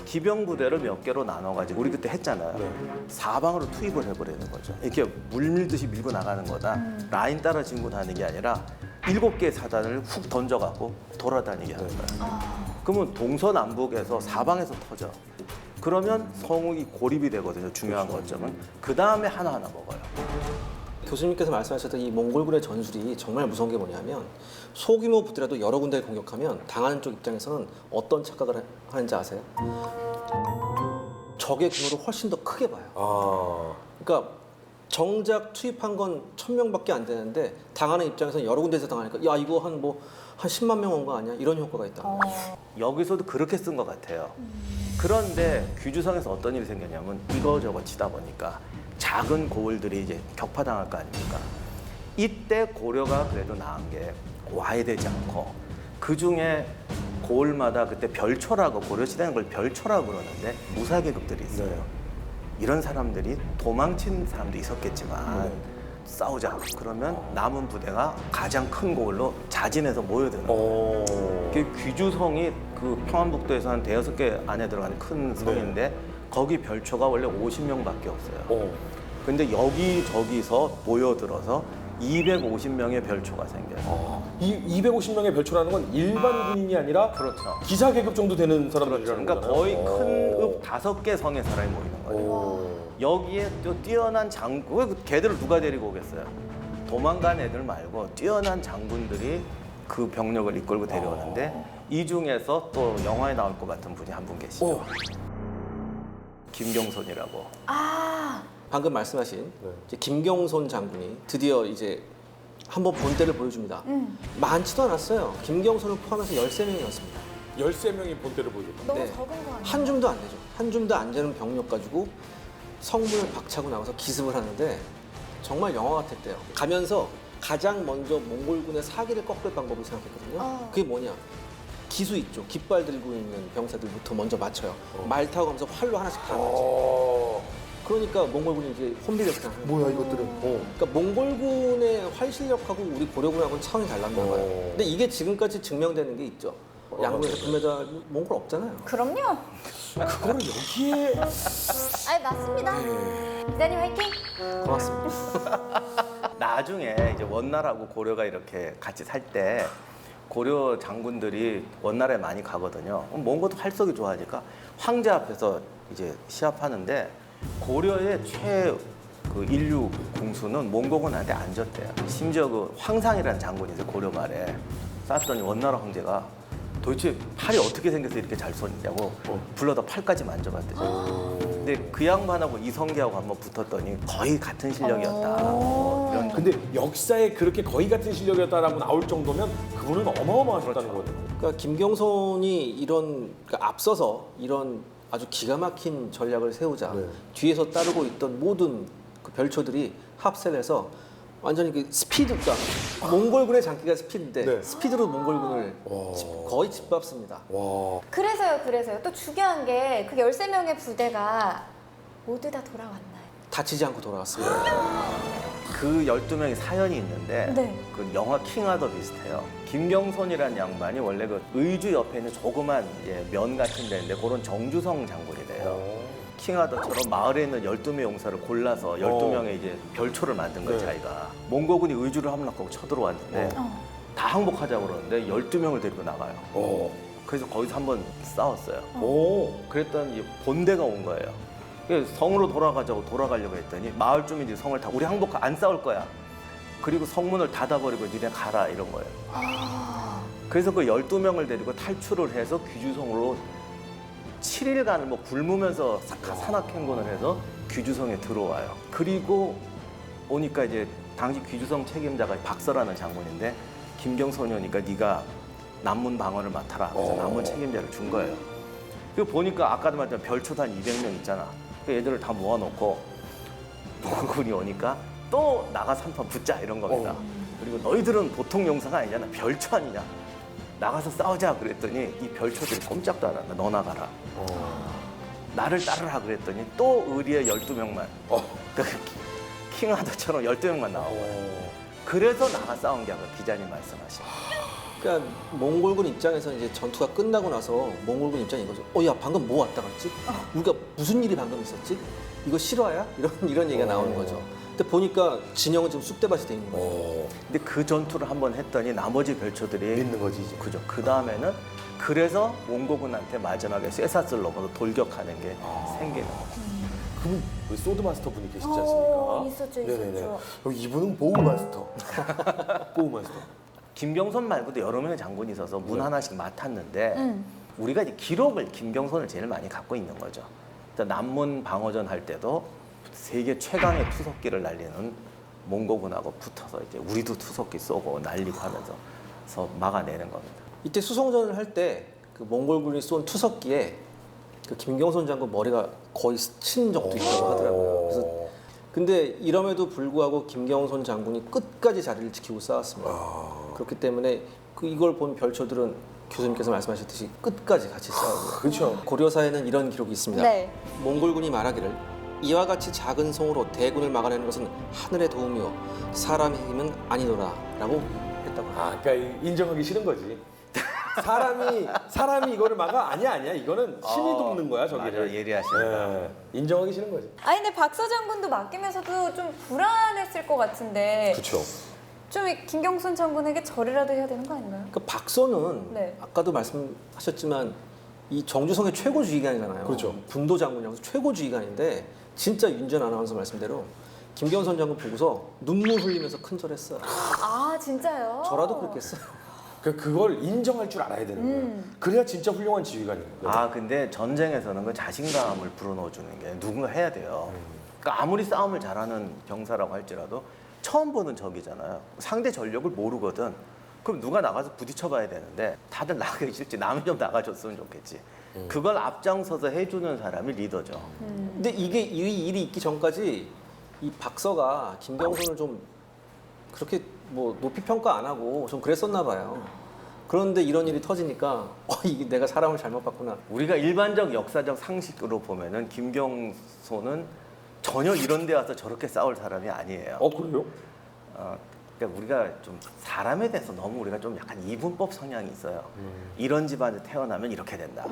Speaker 4: 기병 부대를 몇 개로 나눠가지고 우리 그때 했잖아요.
Speaker 1: 네.
Speaker 4: 사방으로 투입을 해버리는 거죠. 이렇게 물밀듯이 밀고 나가는 거다. 라인 따라 진고 다니는 게 아니라 7개의 사단을 훅 던져갖고 돌아다니게 하는 거예요. 그러면 동서남북에서 사방에서 터져. 그러면 성이 고립이 되거든요. 중요한 거점은. 그 다음에 하나하나 먹어요.
Speaker 5: 교수님께서 말씀하셨던 이 몽골군의 전술이 정말 무서운 게 뭐냐면 소규모 부대라도 여러 군데를 공격하면 당하는 쪽 입장에서는 어떤 착각을 하는지 아세요? 적의 규모를 훨씬 더 크게 봐요.
Speaker 1: 아,
Speaker 5: 그러니까 정작 투입한 건 1000명밖에 안 되는데 당하는 입장에서는 여러 군데에서 당하니까 야 이거 한 10만 명 온 거 아니야? 이런 효과가 있다.
Speaker 4: 여기서도 그렇게 쓴 것 같아요. 그런데 귀주성에서 어떤 일이 생겼냐면 이거저거 치다 보니까 작은 고을들이 이제 격파당할 거 아닙니까? 이때 고려가 그래도 나은 게 와해되지 않고 그 중에 고을마다 그때 별초라고 고려시대는 걸 별초라고 그러는데 무사계급들이 있어요.
Speaker 1: 네.
Speaker 4: 이런 사람들이 도망친 사람도 있었겠지만 싸우자 그러면 남은 부대가 가장 큰 고을로 자진해서 모여드는 거예요. 그 귀주성이 그 평안북도에서 한 5개 안에 들어가는 큰 성인데 거기 별초가 원래 50명밖에 없어요. 근데 여기저기서 모여들어서 250명의 별초가 생겨요.
Speaker 1: 이 250명의 별초라는 건 일반 군인이 아니라
Speaker 4: 그렇죠.
Speaker 1: 기사 계급 정도 되는 사람들이라는
Speaker 4: 그러니까
Speaker 1: 거잖아요.
Speaker 4: 거의 큰 읍 5개 성의 사람이 모이는 거예요. 여기에 또 뛰어난 장군, 왜 걔들을 누가 데리고 오겠어요? 도망간 애들 말고 뛰어난 장군들이 그 병력을 이끌고 데려오는데 이 중에서 또 영화에 나올 것 같은 분이 한 분 계시죠. 김경손이라고.
Speaker 5: 방금 말씀하신 이제 김경손 장군이 드디어 이제 한번 본때를 보여줍니다. 많지도 않았어요. 김경손을 포함해서 13명이었습니다.
Speaker 1: 13명이 본때를 보여줬다.
Speaker 2: 너무
Speaker 5: 네.
Speaker 2: 적은 거 아니에요?
Speaker 5: 한 줌도 안 되죠. 한 줌도 안 되는 병력 가지고 성문을 박차고 나와서 기습을 하는데 정말 영화 같았대요. 가면서 가장 먼저 몽골군의 사기를 꺾을 방법을 생각했거든요. 그게 뭐냐? 기수 있죠. 깃발 들고 있는 병사들부터 먼저 맞춰요. 말 타고 가면서 활로 하나씩 다 맞춰요. 그러니까 몽골군이 이제 혼비를 그냥 하는 거예요.
Speaker 1: 뭐야 이것들은?
Speaker 5: 그러니까 몽골군의 활 실력하고 우리 고려군하고는 차원이 달랐나 봐요. 근데 이게 지금까지 증명되는 게 있죠. 양궁에서 금메달 몽골 없잖아요.
Speaker 2: 그럼요.
Speaker 1: 그거는 여기에
Speaker 2: 아니 맞습니다. 기자님 화이팅.
Speaker 5: 고맙습니다.
Speaker 4: 나중에 이제 원나라하고 고려가 이렇게 같이 살 때 고려 장군들이 원나라에 많이 가거든요. 그럼 몽고도 활쏘기 좋아하니까 황제 앞에서 이제 시합하는데 고려의 그 인류 궁수는 몽고군한테 안 졌대요. 심지어 그 황상이라는 장군이 이제 고려 말에 쐈더니 원나라 황제가 도대체 팔이 어떻게 생겨서 이렇게 잘 쏘냐고 불러다 팔까지 만져봤대요. 근데 그 양반하고 이성계하고 한번 붙었더니 거의 같은 실력이었다. 이런
Speaker 1: 근데 역사에 그렇게 거의 같은 실력이었다라고 나올 정도면 그분은 어마어마하셨다는 거예요.
Speaker 5: 그러니까 김경손이 이런 그러니까 앞서서 이런 아주 기가 막힌 전략을 세우자 뒤에서 따르고 있던 모든 그 별초들이 합세를 해서 완전히 그 스피드가 몽골군의 장기가 스피드인데 스피드로 몽골군을 거의 짓밟습니다.
Speaker 2: 그래서요. 또 중요한 게 그 13명의 부대가 모두 다 돌아왔나요?
Speaker 5: 다치지 않고 돌아왔습니다.
Speaker 4: 그 12명의 사연이 있는데
Speaker 2: 네.
Speaker 4: 그 영화 킹하더 비슷해요. 김경손이라는 양반이 원래 그 의주 옆에 있는 조그만 이제 면 같은 데인데 그런 정주성 장군이래요. 킹하더처럼 마을에 있는 12명 용사를 골라서 12명의 이제 별초를 만든 거예요, 자기가. 몽고군이 의주를 함락하고 쳐들어왔는데 다 항복하자고 그러는데 12명을 데리고 나가요. 그래서 거기서 한번 싸웠어요. 그랬더니 이제 본대가 온 거예요. 그래서 성으로 돌아가려고 했더니 마을 주민들이 성을 다 우리 항복 안 싸울 거야. 그리고 성문을 닫아버리고 니네 가라 이런 거예요. 그래서 그 12명을 데리고 탈출을 해서 귀주성으로 7일간을 뭐 굶으면서 산악행군을 해서 귀주성에 들어와요. 그리고 오니까 이제 당시 귀주성 책임자가 박서라는 장군인데 김경선이니까 네가 남문 방어를 맡아라. 그래서 남문 책임자를 준 거예요. 그 보니까 아까도 말했던 별초도 한 200명 있잖아. 그 애들을 다 모아놓고 몽골군이 오니까 또 나가서 한판 붙자 이런 겁니다. 그리고 너희들은 보통 용사가 아니잖아. 별초 아니냐. 나가서 싸우자 그랬더니 이 별초들이 꼼짝도 안 한다. 너 나가라. 나를 따르라 그랬더니 또 의리의 12명만. 그러니까 킹하더처럼 12명만 나오고. 그래서 나가 싸운 게 아까 기자님 말씀하신.
Speaker 5: 그러니까 몽골군 입장에서 이제 전투가 끝나고 나서 몽골군 입장이 이거죠. 야 방금 뭐 왔다 갔지? 우리가 무슨 일이 방금 있었지? 이거 실화야? 이런 얘기가 나오는 거죠. 근데 보니까 진영은 지금 쑥대밭이 돼 있는 거예요.
Speaker 4: 근데 그 전투를 한번 했더니 나머지 별초들이
Speaker 1: 믿는 거지 이제.
Speaker 4: 그죠. 그 다음에는 그래서 몽고군한테 마지막에 쇠사슬 넘어서 돌격하는 게 생기는 거죠.
Speaker 1: 그분 그 소드마스터 분이 계시지 않습니까?
Speaker 2: 있었죠,
Speaker 1: 네네네.
Speaker 2: 있었죠.
Speaker 1: 이분은 보우마스터. 보우마스터.
Speaker 4: 김경선 말고도 여러 명의 장군이 있어서 문 하나씩 맡았는데 우리가 이제 기록을 김경선을 제일 많이 갖고 있는 거죠. 남문 방어전 할 때도 세계 최강의 투석기를 날리는 몽고군하고 붙어서 이제 우리도 투석기 쏘고 날리고 하면서 막아내는 겁니다.
Speaker 5: 이때 수송전을 할 때 그 몽골군이 쏜 투석기에 그 김경선 장군 머리가 거의 스친 적도 있다고 하더라고요. 그래서 근데 이럼에도 불구하고 김경선 장군이 끝까지 자리를 지키고 싸웠습니다. 그렇기 때문에 이걸 본 별초들은 교수님께서 말씀하셨듯이 끝까지 같이 싸우고.
Speaker 1: 그렇죠.
Speaker 5: 고려사에는 이런 기록이 있습니다.
Speaker 2: 네.
Speaker 5: 몽골군이 말하기를 이와 같이 작은 성으로 대군을 막아내는 것은 하늘의 도움이요 사람의 힘은 아니더라라고 했다고 합니다.
Speaker 1: 그러니까 인정하기 싫은 거지. 사람이 이거를 막아? 아니야. 이거는 신이 돕는 거야, 저기를.
Speaker 4: 맞아요. 예리하시니까.
Speaker 1: 예, 인정하기 싫은 거지.
Speaker 2: 아니 근데 박서 장군도 맡기면서도 좀 불안했을 것 같은데
Speaker 1: 그렇죠.
Speaker 2: 좀 이 김경순 장군에게 절이라도 해야 되는 거 아닌가요?
Speaker 5: 그 박서는
Speaker 2: 네.
Speaker 5: 아까도 말씀하셨지만 이 정주성의 최고 지휘관이잖아요.
Speaker 1: 그렇죠.
Speaker 5: 군도 장군이라서 최고 지휘관인데 진짜 윤전 아나운서 말씀대로 김경선 장군 보고서 눈물 흘리면서 큰절했어요.
Speaker 2: 아 진짜요?
Speaker 5: 저라도 그랬겠어요.
Speaker 1: 그걸 인정할 줄 알아야 되는 거야. 그래야 진짜 훌륭한 지휘관인 거야.
Speaker 4: 근데 전쟁에서는 그 자신감을 불어넣어주는 게 누군가 해야 돼요. 그러니까 아무리 싸움을 잘하는 병사라고 할지라도 처음 보는 적이잖아요. 상대 전력을 모르거든. 그럼 누가 나가서 부딪혀봐야 되는데 다들 나가기 싫지. 남이 좀 나가줬으면 좋겠지. 그걸 앞장서서 해주는 사람이 리더죠.
Speaker 5: 근데 이 일이 있기 전까지 이 박서가 김경선을 좀 그렇게 뭐 높이 평가 안 하고 좀 그랬었나 봐요. 그런데 이런 일이 터지니까 이게 내가 사람을 잘못 봤구나.
Speaker 4: 우리가 일반적 역사적 상식으로 보면은 김경소는 전혀 이런 데 와서 저렇게 싸울 사람이 아니에요.
Speaker 1: 그래요?
Speaker 4: 그러니까 우리가 좀 사람에 대해서 너무 우리가 좀 약간 이분법 성향이 있어요. 이런 집안에 태어나면 이렇게 된다.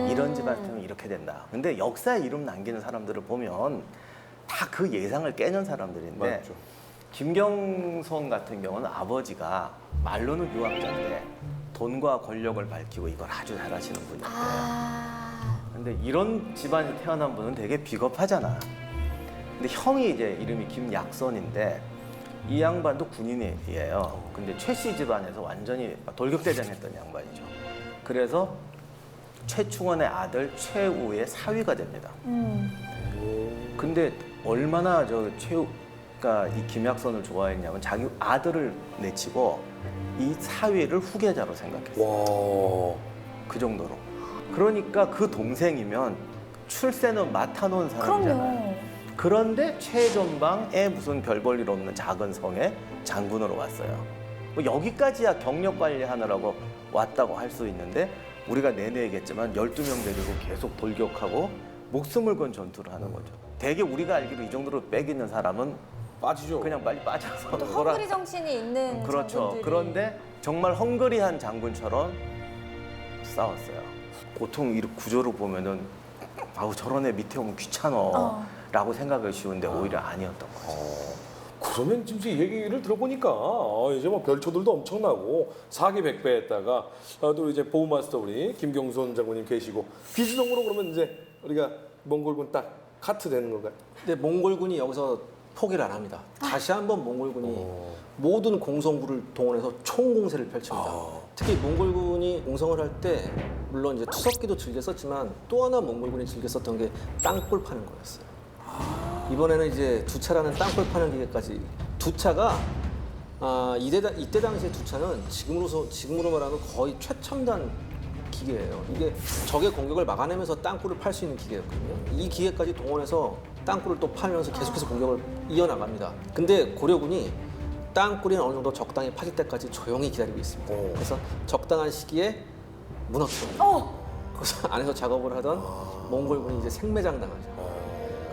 Speaker 4: 이런 집안에 태어나면 이렇게 된다. 근데 역사에 이름 남기는 사람들을 보면 다 그 예상을 깨는 사람들인데
Speaker 1: 맞죠.
Speaker 4: 김경선 같은 경우는 아버지가 말로는 유학자인데 돈과 권력을 밝히고 이걸 아주 잘하시는 분이에요. 근데 이런 집안에 태어난 분은 되게 비겁하잖아. 근데 형이 이제 이름이 김약선인데 이 양반도 군인이에요. 근데 최씨 집안에서 완전히 돌격대장했던 양반이죠. 그래서 최충원의 아들 최우의 사위가 됩니다. 근데 얼마나 최우가 이 김약선을 좋아했냐면 자기 아들을 내치고 이 사위를 후계자로 생각했어요.
Speaker 1: 와.
Speaker 4: 그 정도로. 그러니까 그 동생이면 출세는 맡아놓은 사람이잖아요.
Speaker 2: 그럼요.
Speaker 4: 그런데 최전방에 무슨 별 볼 일 없는 작은 성에 장군으로 왔어요. 뭐 여기까지야 경력 관리하느라고 왔다고 할 수 있는데 우리가 내내 얘기했지만 12명 데리고 계속 돌격하고 목숨을 건 전투를 하는 거죠. 대개 우리가 알기로 이 정도로 빽 있는 사람은
Speaker 1: 빠지죠.
Speaker 4: 그냥 빨리 빠져서
Speaker 2: 또 헝그리 정신이 있는
Speaker 4: 그렇죠.
Speaker 2: 장군들이.
Speaker 4: 그런데 정말 헝그리한 장군처럼 싸웠어요. 보통 이 구조를 보면은 저런 애 밑에 오면 귀찮어 라고 생각하기 쉬운데 오히려 아니었던 거죠.
Speaker 1: 그러면 지금 이 얘기를 들어보니까 이제 뭐 별초들도 엄청나고 사기백배했다가 또 이제 보우마스터 우리 김경선 장군님 계시고 비즈동으로 그러면 이제 우리가 몽골군 딱 카트 되는 건가요?
Speaker 5: 근데 몽골군이 여기서 포기를 안 합니다. 다시 한번 몽골군이 모든 공성부를 동원해서 총공세를 펼칩니다. 특히 몽골군이 공성을 할 때 물론 이제 투석기도 즐겨 썼지만 또 하나 몽골군이 즐겨 썼던 게 땅굴 파는 거였어요. 이번에는 이제 두차라는 땅굴 파는 기계까지 두차가 이때 당시에 두차는 지금으로 말하면 거의 최첨단 기계예요. 이게 적의 공격을 막아내면서 땅굴을 팔 수 있는 기계였거든요. 이 기계까지 동원해서 땅굴을 또 파면서 계속해서 공격을 이어나갑니다. 근데 고려군이 땅굴이 어느 정도 적당히 파질 때까지 조용히 기다리고 있습니다. 그래서 적당한 시기에 무너뜨립니다. 그래서 안에서 작업을 하던 몽골군이 이제 생매장 당하죠.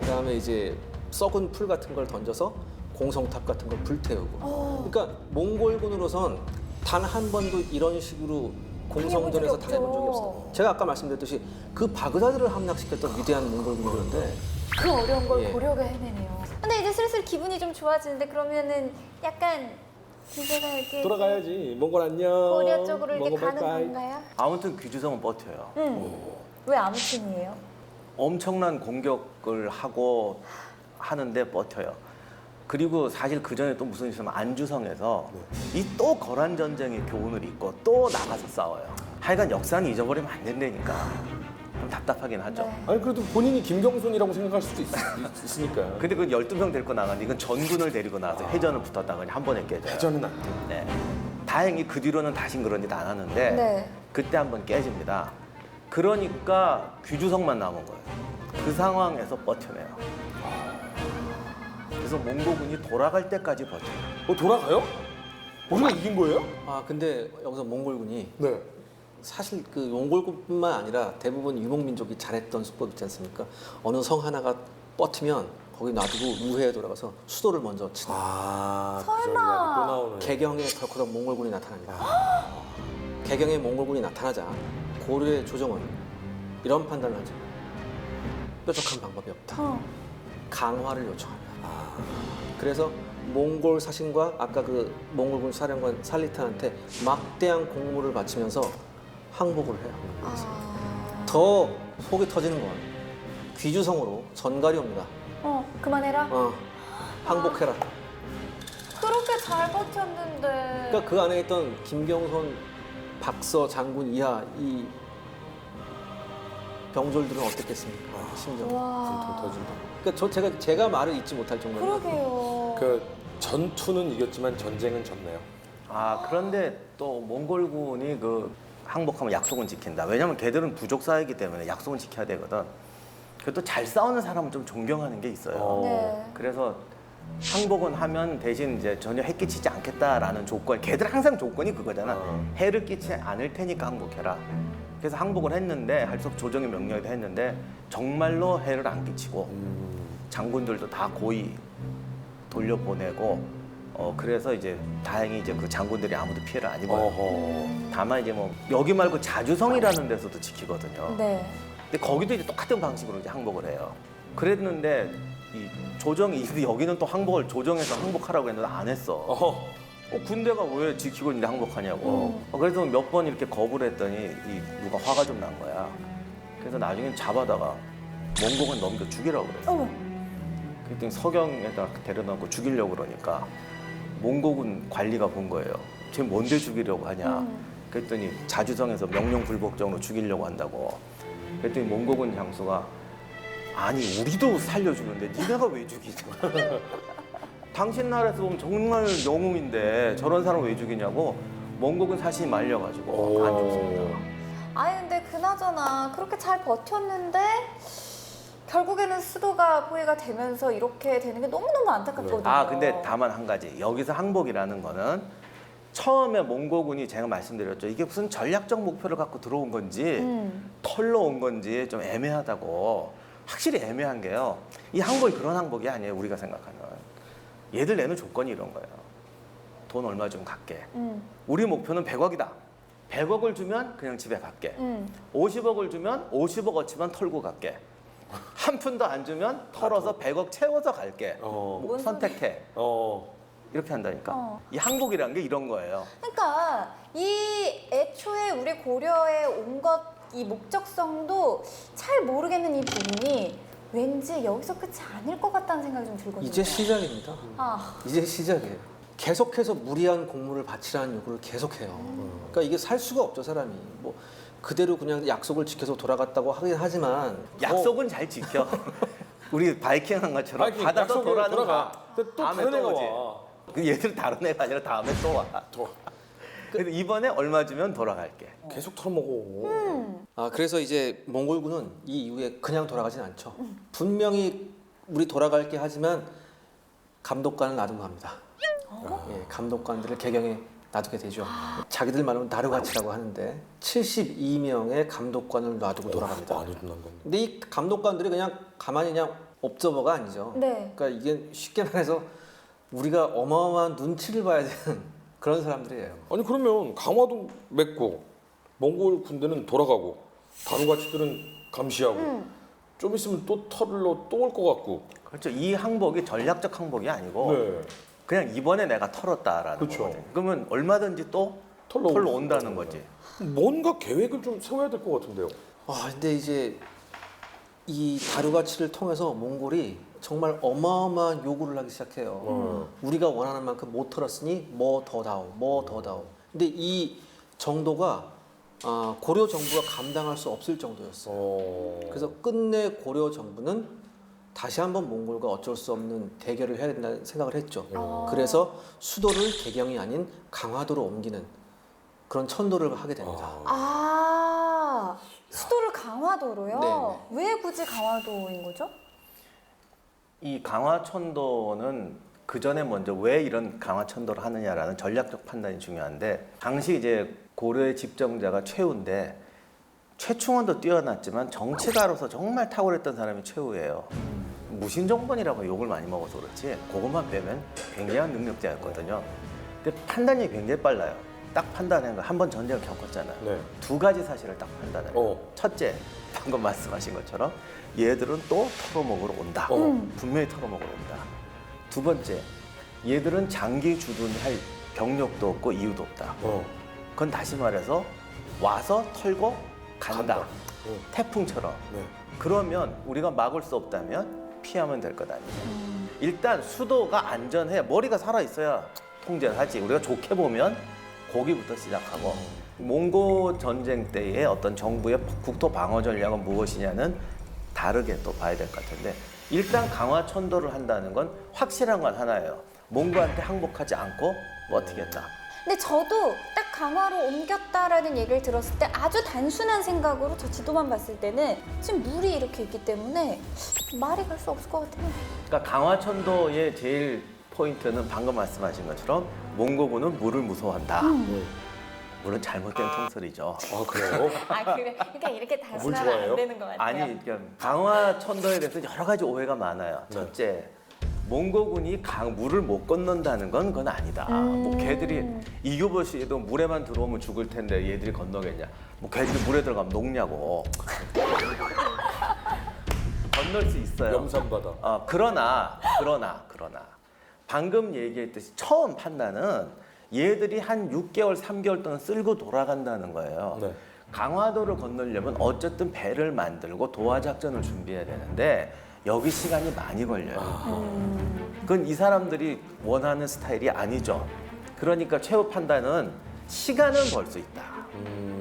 Speaker 5: 그다음에 이제 썩은 풀 같은 걸 던져서 공성탑 같은 걸 불태우고. 그러니까 몽골군으로선 단 한 번도 이런 식으로 공성전에서 당해본 적이 없어요. 제가 아까 말씀드렸듯이 그 바그다드를 함락시켰던 위대한 몽골군이 그런데
Speaker 2: 그 어려운 걸
Speaker 5: 예.
Speaker 2: 고려가 해내네요. 근데 이제 슬슬 기분이 좀 좋아지는데 그러면은 약간 기세가 이렇게
Speaker 1: 돌아가야지. 몽골 안녕.
Speaker 2: 고려 쪽으로 이렇게
Speaker 1: 몽골
Speaker 2: 가는
Speaker 1: 바이바이.
Speaker 2: 건가요?
Speaker 4: 아무튼 귀주성은 버텨요.
Speaker 2: 왜 아무튼이에요?
Speaker 4: 엄청난 공격을 하고 하는데 버텨요. 그리고 사실 그 전에 또 무슨 일이 있으면 안주성에서 이 또 거란 전쟁의 교훈을 잊고 또 나가서 싸워요. 하여간 역사는 잊어버리면 안 된다니까. 좀 답답하긴 하죠.
Speaker 2: 네.
Speaker 1: 아니 그래도 본인이 김경순이라고 생각할 수도 있으니까.
Speaker 4: 근데 그 12명 데리고 나가는데 이건 전군을 데리고 나와서 회전을 붙었다가 그냥 한 번에 깨져요.
Speaker 1: 회전은 안 돼.
Speaker 4: 네. 다행히 그 뒤로는 다신 그런 짓 안 하는데
Speaker 2: 네.
Speaker 4: 그때 한 번 깨집니다. 그러니까 귀주성만 남은 거예요. 그 상황에서 버텨내요. 그래서 몽고군이 돌아갈 때까지 버텨요.
Speaker 1: 돌아가요? 우리가 이긴 거예요?
Speaker 5: 아 근데 여기서 몽골군이
Speaker 1: 네.
Speaker 5: 사실 그 몽골군뿐만 아니라 대부분 유목민족이 잘했던 수법 있지 않습니까? 어느 성 하나가 뻗으면 거기 놔두고 우회에 돌아가서 수도를 먼저 치는
Speaker 1: 그 전략이 또 나오네.
Speaker 5: 개경에 덜커덕 몽골군이 나타납니다. 개경에 몽골군이 나타나자 고려의 조정은 이런 판단을 하죠. 뾰족한 방법이 없다. 강화를 요청합니다. 그래서 몽골 사신과 아까 그 몽골군 사령관 살리탄한테 막대한 공물을 바치면서 항복을 해요. 더 속이 터지는 건 귀주성으로 전갈이 옵니다.
Speaker 2: 그만해라.
Speaker 5: 항복해라.
Speaker 2: 그렇게 잘 버텼는데.
Speaker 5: 그러니까 그 안에 있던 김경손, 박서, 장군 이하 이 병졸들은 어땠겠습니까? 심정.
Speaker 2: 와.
Speaker 1: 터진다.
Speaker 5: 그러니까 제가 말을 잊지 못할 정도로.
Speaker 2: 그러게요.
Speaker 1: 그 전투는 이겼지만 전쟁은 졌네요.
Speaker 4: 아 그런데 또 몽골군이 그 항복하면 약속은 지킨다. 왜냐면 걔들은 부족 사회이기 때문에 약속은 지켜야 되거든. 그래도 잘 싸우는 사람은 좀 존경하는 게 있어요.
Speaker 2: 네.
Speaker 4: 그래서 항복은 하면 대신 이제 전혀 해 끼치지 않겠다라는 조건. 걔들 항상 조건이 그거잖아. 해를 끼치지 않을 테니까 항복해라. 그래서 항복을 했는데 할수록 조정의 명령을 했는데 정말로 해를 안 끼치고 장군들도 다 고이 돌려보내고 그래서 이제 다행히 이제 그 장군들이 아무도 피해를 안 입어요. 다만 이제 뭐 여기 말고 자주성이라는 데서도 지키거든요.
Speaker 2: 네.
Speaker 4: 근데 거기도 이제 똑같은 방식으로 이제 항복을 해요. 그랬는데 이 조정이 여기는 또 항복을 조정해서 항복하라고 했는데 안 했어. 군대가 왜 지키고 있는데 항복하냐고. 그래서 몇 번 이렇게 거부를 했더니 누가 화가 좀 난 거야. 그래서 나중엔 잡아다가 몽골군 넘겨 죽이라고 그랬어.
Speaker 2: 어머.
Speaker 4: 그랬더니 서경에다 데려다 놓고 죽이려고 그러니까 몽골군 관리가 본 거예요. 쟤 뭔데 죽이려고 하냐. 그랬더니 자주성에서 명령 불복종으로 죽이려고 한다고. 그랬더니 몽골군 장수가 아니 우리도 살려주는데 니네가 왜 죽이냐. 당신 나라에서 보면 정말 영웅인데 저런 사람 왜 죽이냐고 몽골군 사신이 말려가지고 안 죽습니다.
Speaker 2: 아니 근데 그나저나 그렇게 잘 버텼는데 결국에는 수도가 포위가 되면서 이렇게 되는 게 너무너무 안타깝거든요.
Speaker 4: 아 근데 다만 한 가지 여기서 항복이라는 거는 처음에 몽골군이 제가 말씀드렸죠. 이게 무슨 전략적 목표를 갖고 들어온 건지 털러 온 건지 좀 애매하다고. 확실히 애매한 게요. 이 항복이 그런 항복이 아니에요. 우리가 생각하는. 얘들 내는 조건이 이런 거예요. 돈 얼마 좀 갖게. 우리 목표는 100억이다. 100억을 주면 그냥 집에 갈게. 50억을 주면 50억어치만 털고 갈게. 한 푼도 안 주면 털어서 100억 채워서 갈게. 뭐 선택해. 이렇게 한다니까. 이 항복이라는 게 이런 거예요.
Speaker 2: 그러니까 이 애초에 우리 고려에 온 것 이 목적성도 잘 모르겠는 이 부분이 왠지 여기서 끝이 아닐 것 같다는 생각이 좀 들거든요.
Speaker 5: 이제 시작입니다. 이제 시작이에요. 계속해서 무리한 공물을 바치라는 요구를 계속해요. 그러니까 이게 살 수가 없죠, 사람이. 뭐 그대로 그냥 약속을 지켜서 돌아갔다고 하긴 하지만
Speaker 4: 약속은 잘 지켜. 우리 바이킹 한 것처럼
Speaker 1: 바이킹,
Speaker 4: 바다서
Speaker 1: 약속으로
Speaker 4: 돌아는
Speaker 1: 돌아가.
Speaker 4: 가.
Speaker 1: 근데 또
Speaker 4: 다음에
Speaker 1: 다른 애가
Speaker 4: 오지.
Speaker 1: 와.
Speaker 4: 그 얘들 다른 애가 아니라 다음에 또 와. 그래서 이번에 얼마 주면 돌아갈게.
Speaker 1: 계속 털어먹어.
Speaker 5: 그래서 이제 몽골군은 이 이후에 그냥 돌아가진 않죠. 분명히 우리 돌아갈게 하지만 감독관을 놔두고 갑니다. 예, 감독관들을 개경에 놔두게 되죠. 자기들 말로는 나르가치라고 하는데 72명의 감독관을 놔두고 돌아갑니다.
Speaker 1: 많이 끝난 건데.
Speaker 5: 근데 이 감독관들이 그냥 가만히 그냥 옵저버가 아니죠.
Speaker 2: 네.
Speaker 5: 그러니까 이게 쉽게 말해서 우리가 어마어마한 눈치를 봐야 되는 그런 사람들이에요.
Speaker 1: 아니 그러면 강화도 맺고 몽골 군대는 돌아가고 다루가치들은 감시하고 좀 있으면 또 털로 또 올 것 같고.
Speaker 4: 그렇죠. 이 항복이 전략적 항복이 아니고
Speaker 1: 네.
Speaker 4: 그냥 이번에 내가 털었다라는
Speaker 1: 그렇죠.
Speaker 4: 거거든요. 그러면 얼마든지 또
Speaker 1: 털로
Speaker 4: 털로
Speaker 1: 올
Speaker 4: 온다는
Speaker 1: 수
Speaker 4: 거지.
Speaker 1: 뭔가 계획을 좀 세워야 될 것 같은데요.
Speaker 5: 근데 이제 이 다루가치를 통해서 몽골이 정말 어마어마한 요구를 하기 시작해요. 우리가 원하는 만큼 못 털었으니 뭐 더 다오, 뭐 더 다오. 근데 이 정도가 고려 정부가 감당할 수 없을 정도였어요. 그래서 끝내 고려 정부는 다시 한번 몽골과 어쩔 수 없는 대결을 해야 된다는 생각을 했죠. 그래서 수도를 개경이 아닌 강화도로 옮기는 그런 천도를 하게 됩니다.
Speaker 2: 수도를 강화도로요?
Speaker 5: 네네.
Speaker 2: 왜 굳이 강화도인 거죠?
Speaker 4: 이 강화천도는 그 전에 먼저 왜 이런 강화천도를 하느냐라는 전략적 판단이 중요한데 당시 이제 고려의 집정자가 최후인데 최충원도 뛰어났지만 정치가로서 정말 탁월했던 사람이 최후예요. 무신정번이라고 욕을 많이 먹어서 그렇지 그것만 빼면 굉장한 능력자였거든요. 근데 판단이 굉장히 빨라요. 딱 판단한 거 한 번 전쟁을 겪었잖아요.
Speaker 1: 네.
Speaker 4: 두 가지 사실을 딱 판단해요. 첫째, 방금 말씀하신 것처럼 얘들은 또 털어먹으러 온다. 분명히 털어먹으러 온다. 두 번째, 얘들은 장기 주둔할 병력도 없고 이유도 없다. 그건 다시 말해서 와서 털고 간다. 태풍처럼.
Speaker 1: 네.
Speaker 4: 그러면 우리가 막을 수 없다면 피하면 될 것 아니에요. 일단 수도가 안전해. 머리가 살아있어야 통제를 하지. 우리가 좋게 보면 거기부터 시작하고 몽고 전쟁 때의 어떤 정부의 국토 방어 전략은 무엇이냐는 다르게 또 봐야 될 것 같은데 일단 강화천도를 한다는 건 확실한 건 하나예요. 몽고한테 항복하지 않고 버티겠다.
Speaker 2: 근데 저도 딱 강화로 옮겼다라는 얘기를 들었을 때 아주 단순한 생각으로 저 지도만 봤을 때는 지금 물이 이렇게 있기 때문에 말이 갈 수 없을 것 같아요.
Speaker 4: 그러니까 강화천도의 제일 포인트는 방금 말씀하신 것처럼 몽고군은 물을 무서워한다. 물론 잘못된 통설이죠.
Speaker 1: 그래요?
Speaker 2: 그러니까 이렇게
Speaker 1: 물
Speaker 2: 단순하면
Speaker 1: 좋아해요?
Speaker 2: 안 되는 것 같아요.
Speaker 4: 아니, 그러니까 강화천도에 대해서 여러 가지 오해가 많아요. 첫째, 몽고군이 물을 못 건넌다는 건 그건 아니다. 뭐 걔들이 이교보시에도 물에만 들어오면 죽을 텐데 얘들이 건너겠냐? 뭐 걔들이 물에 들어가면 녹냐고. 건널 수 있어요.
Speaker 1: 염산바다.
Speaker 4: 그러나 방금 얘기했듯이 처음 판단은 얘들이 한 6개월, 3개월 동안 쓸고 돌아간다는 거예요.
Speaker 1: 네.
Speaker 4: 강화도를 건너려면 어쨌든 배를 만들고 도하 작전을 준비해야 되는데 여기 시간이 많이 걸려요. 그건 이 사람들이 원하는 스타일이 아니죠. 그러니까 최후 판단은 시간은 벌 수 있다.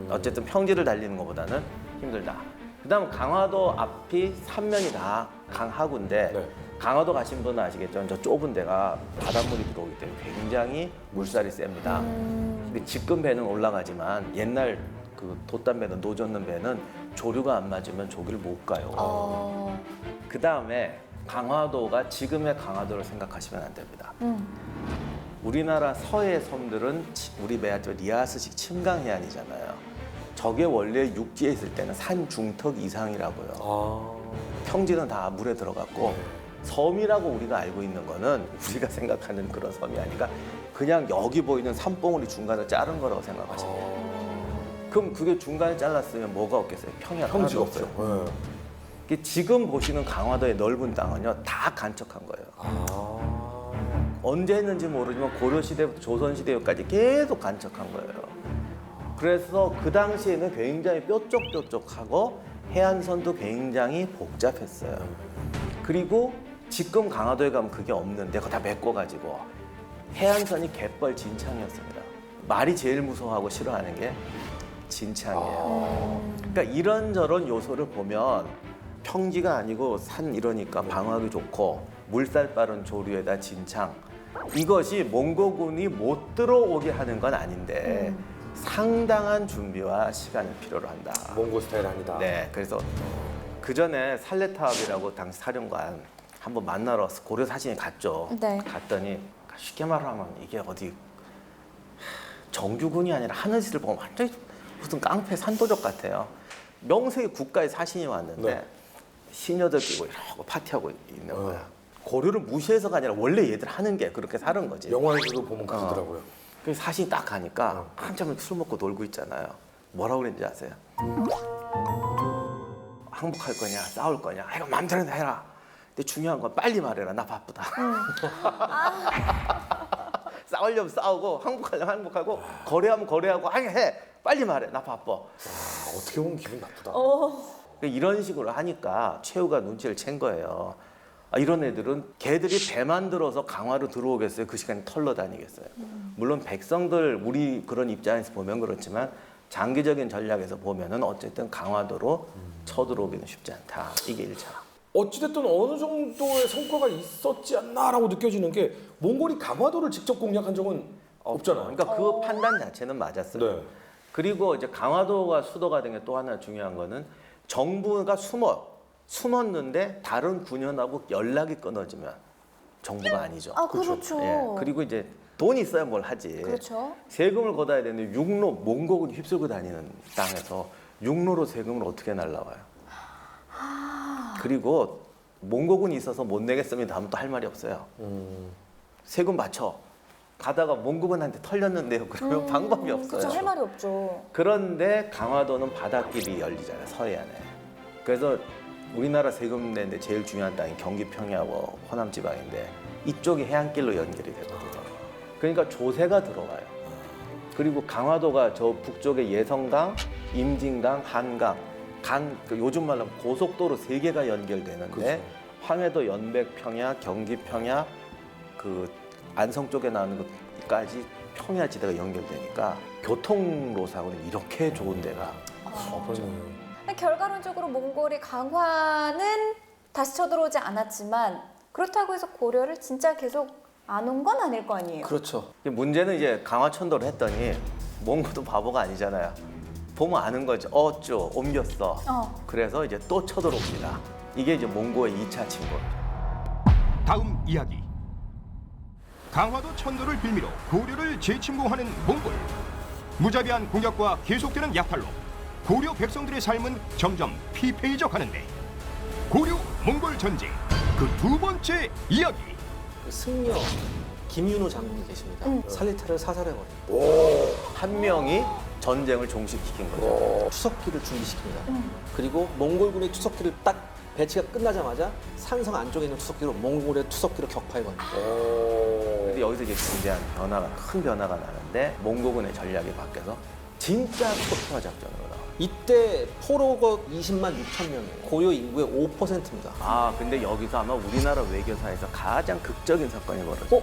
Speaker 4: 어쨌든 평지를 달리는 것보다는 힘들다. 그다음 강화도 앞이 3면이 다 강하구인데
Speaker 1: 네.
Speaker 4: 강화도 가신 분은 아시겠죠? 저 좁은 데가 바닷물이 들어오기 때문에 굉장히 물살이 셉니다. 근데 지금 배는 올라가지만 옛날 그 돛담배는 노젓는 배는 조류가 안 맞으면 조기를 못 가요. 그 다음에 강화도가 지금의 강화도를 생각하시면 안 됩니다. 우리나라 서해 섬들은 우리 배아죠 리아스식 침강 해안이잖아요. 저게 원래 육지에 있을 때는 산 중턱 이상이라고요. 평지는 다 물에 들어갔고 섬이라고 우리가 알고 있는 거는 우리가 생각하는 그런 섬이 아니라 그냥 여기 보이는 산봉우리 중간을 자른 거라고 생각하시면 돼요. 그럼 그게 중간에 잘랐으면 뭐가 없겠어요? 평야 하나도
Speaker 1: 평지가
Speaker 4: 없어요.
Speaker 1: 없죠.
Speaker 4: 이게 지금 보시는 강화도의 넓은 땅은요 다 간척한 거예요. 언제 했는지 모르지만 고려 시대부터 조선 시대까지 계속 간척한 거예요. 그래서 그 당시에는 굉장히 뾰족뾰족하고 해안선도 굉장히 복잡했어요. 그리고 지금 강화도에 가면 그게 없는데 그거 다 메꿔가지고 해안선이 갯벌 진창이었습니다. 말이 제일 무서워하고 싫어하는 게 진창이에요. 그러니까 이런저런 요소를 보면 평지가 아니고 산 이러니까 방어하기 좋고 물살 빠른 조류에다 진창 이것이 몽고군이 못 들어오게 하는 건 아닌데 상당한 준비와 시간을 필요로 한다.
Speaker 1: 몽고 스타일 아니다.
Speaker 4: 네, 그래서 그 전에 살레타압이라고 당시 사령관 한번 만나러 고려 사신이 갔죠.
Speaker 2: 네.
Speaker 4: 갔더니 쉽게 말하면 이게 어디 정규군이 아니라 하늘을 보면 완전히 무슨 깡패 산도적 같아요. 명색이 국가의 사신이 왔는데
Speaker 1: 네.
Speaker 4: 시녀들 끼고 이러고 파티하고 있는 거야. 고려를 무시해서가 아니라 원래 얘들 하는 게 그렇게 사는 거지.
Speaker 1: 영화에서도 보면 그러더라고요.
Speaker 4: 그 사신이 딱 가니까 한참을 술 먹고 놀고 있잖아요. 뭐라고 그랬는지 아세요? 항복할 거냐, 싸울 거냐, 이거 마음대로 해라. 근데 중요한 건 빨리 말해라. 나 바쁘다. 싸우려면 싸우고 항복하려면 항복하고 거래하면 거래하고 해. 빨리 말해. 나 바빠.
Speaker 1: 어떻게 보면 기분 나쁘다.
Speaker 4: 이런 식으로 하니까 최후가 눈치를 챈 거예요. 이런 애들은 걔들이 배만 들어서 강화로 들어오겠어요? 그 시간에 털러 다니겠어요? 물론 백성들 우리 그런 입장에서 보면 그렇지만 장기적인 전략에서 보면은 어쨌든 강화도로 쳐들어오기는 쉽지 않다. 이게 1차.
Speaker 1: 어찌됐든 어느 정도의 성과가 있었지 않나라고 느껴지는 게 몽골이 강화도를 직접 공략한 적은 없잖아요.
Speaker 4: 그러니까 그 판단 자체는 맞았어요.
Speaker 1: 네.
Speaker 4: 그리고 이제 강화도가 수도가 된 게 또 하나 중요한 거는 정부가 숨었는데 다른 군현하고 연락이 끊어지면 정부가 아니죠.
Speaker 2: 아, 그렇죠.
Speaker 4: 예, 그리고 이제 돈이 있어야 뭘 하지.
Speaker 2: 그렇죠.
Speaker 4: 세금을 걷어야 되는데 육로 몽골군이 휩쓸고 다니는 땅에서 육로로 세금을 어떻게 날라와요? 그리고 몽골군이 있어서 못 내겠으면 다음 또 할 말이 없어요. 세금 맞춰. 가다가 몽골군한테 털렸는데요. 그러면 방법이 없어요.
Speaker 2: 그렇죠. 할 말이 없죠.
Speaker 4: 그런데 강화도는 바닷길이 열리잖아요. 서해안에. 그래서 우리나라 세금 내는데 제일 중요한 땅이 경기 평야하고 호남 지방인데 이쪽이 해안길로 연결이 되거든요. 그러니까 조세가 들어와요. 그리고 강화도가 저 북쪽에 예성강, 임진강, 한강, 요즘 말로 하면 고속도로 3개가 연결되는데
Speaker 1: 그렇죠.
Speaker 4: 황해도 연백평야, 경기평야, 그 안성 쪽에 나오는 것까지 평야지대가 연결되니까 교통로상으로는 이렇게 좋은 데가 없죠.
Speaker 2: 결과론적으로 몽골이 강화는 다시 쳐들어오지 않았지만 그렇다고 해서 고려를 진짜 계속 안 온 건 아닐 거 아니에요.
Speaker 5: 그렇죠.
Speaker 4: 문제는 이제 강화천도를 했더니 몽골도 바보가 아니잖아요. 보면 아는 거죠. 어쭈 옮겼어. 그래서 이제 또 쳐들어옵니다. 이게 이제 몽골의 2차 침공이죠.
Speaker 3: 다음 이야기. 강화도 천도를 빌미로 고려를 재침공하는 몽골. 무자비한 공격과 계속되는 약탈로 고려 백성들의 삶은 점점 피폐해져 가는데 고려 몽골 전쟁 그 2번째 이야기.
Speaker 5: 승려 김윤호 장군이 계십니다. 살리타를 사살해버려요.
Speaker 4: 한 명이 전쟁을 종식시킨 거죠.
Speaker 5: 추석기를 준비시킵니다. 그리고 몽골군의 추석기를 딱 배치가 끝나자마자 산성 안쪽에 있는 추석기로 몽골의 추석기로 격파해버립니다.
Speaker 4: 근데 여기서 이제 큰 변화가 나는데 몽골군의 전략이 바뀌어서 진짜 초토화 작전으로 나와요.
Speaker 5: 이때 포로가 20만 6천 명이에요. 고려 인구의 5%입니다.
Speaker 4: 근데 여기서 아마 우리나라 외교사에서 가장 극적인 사건이 벌어져요.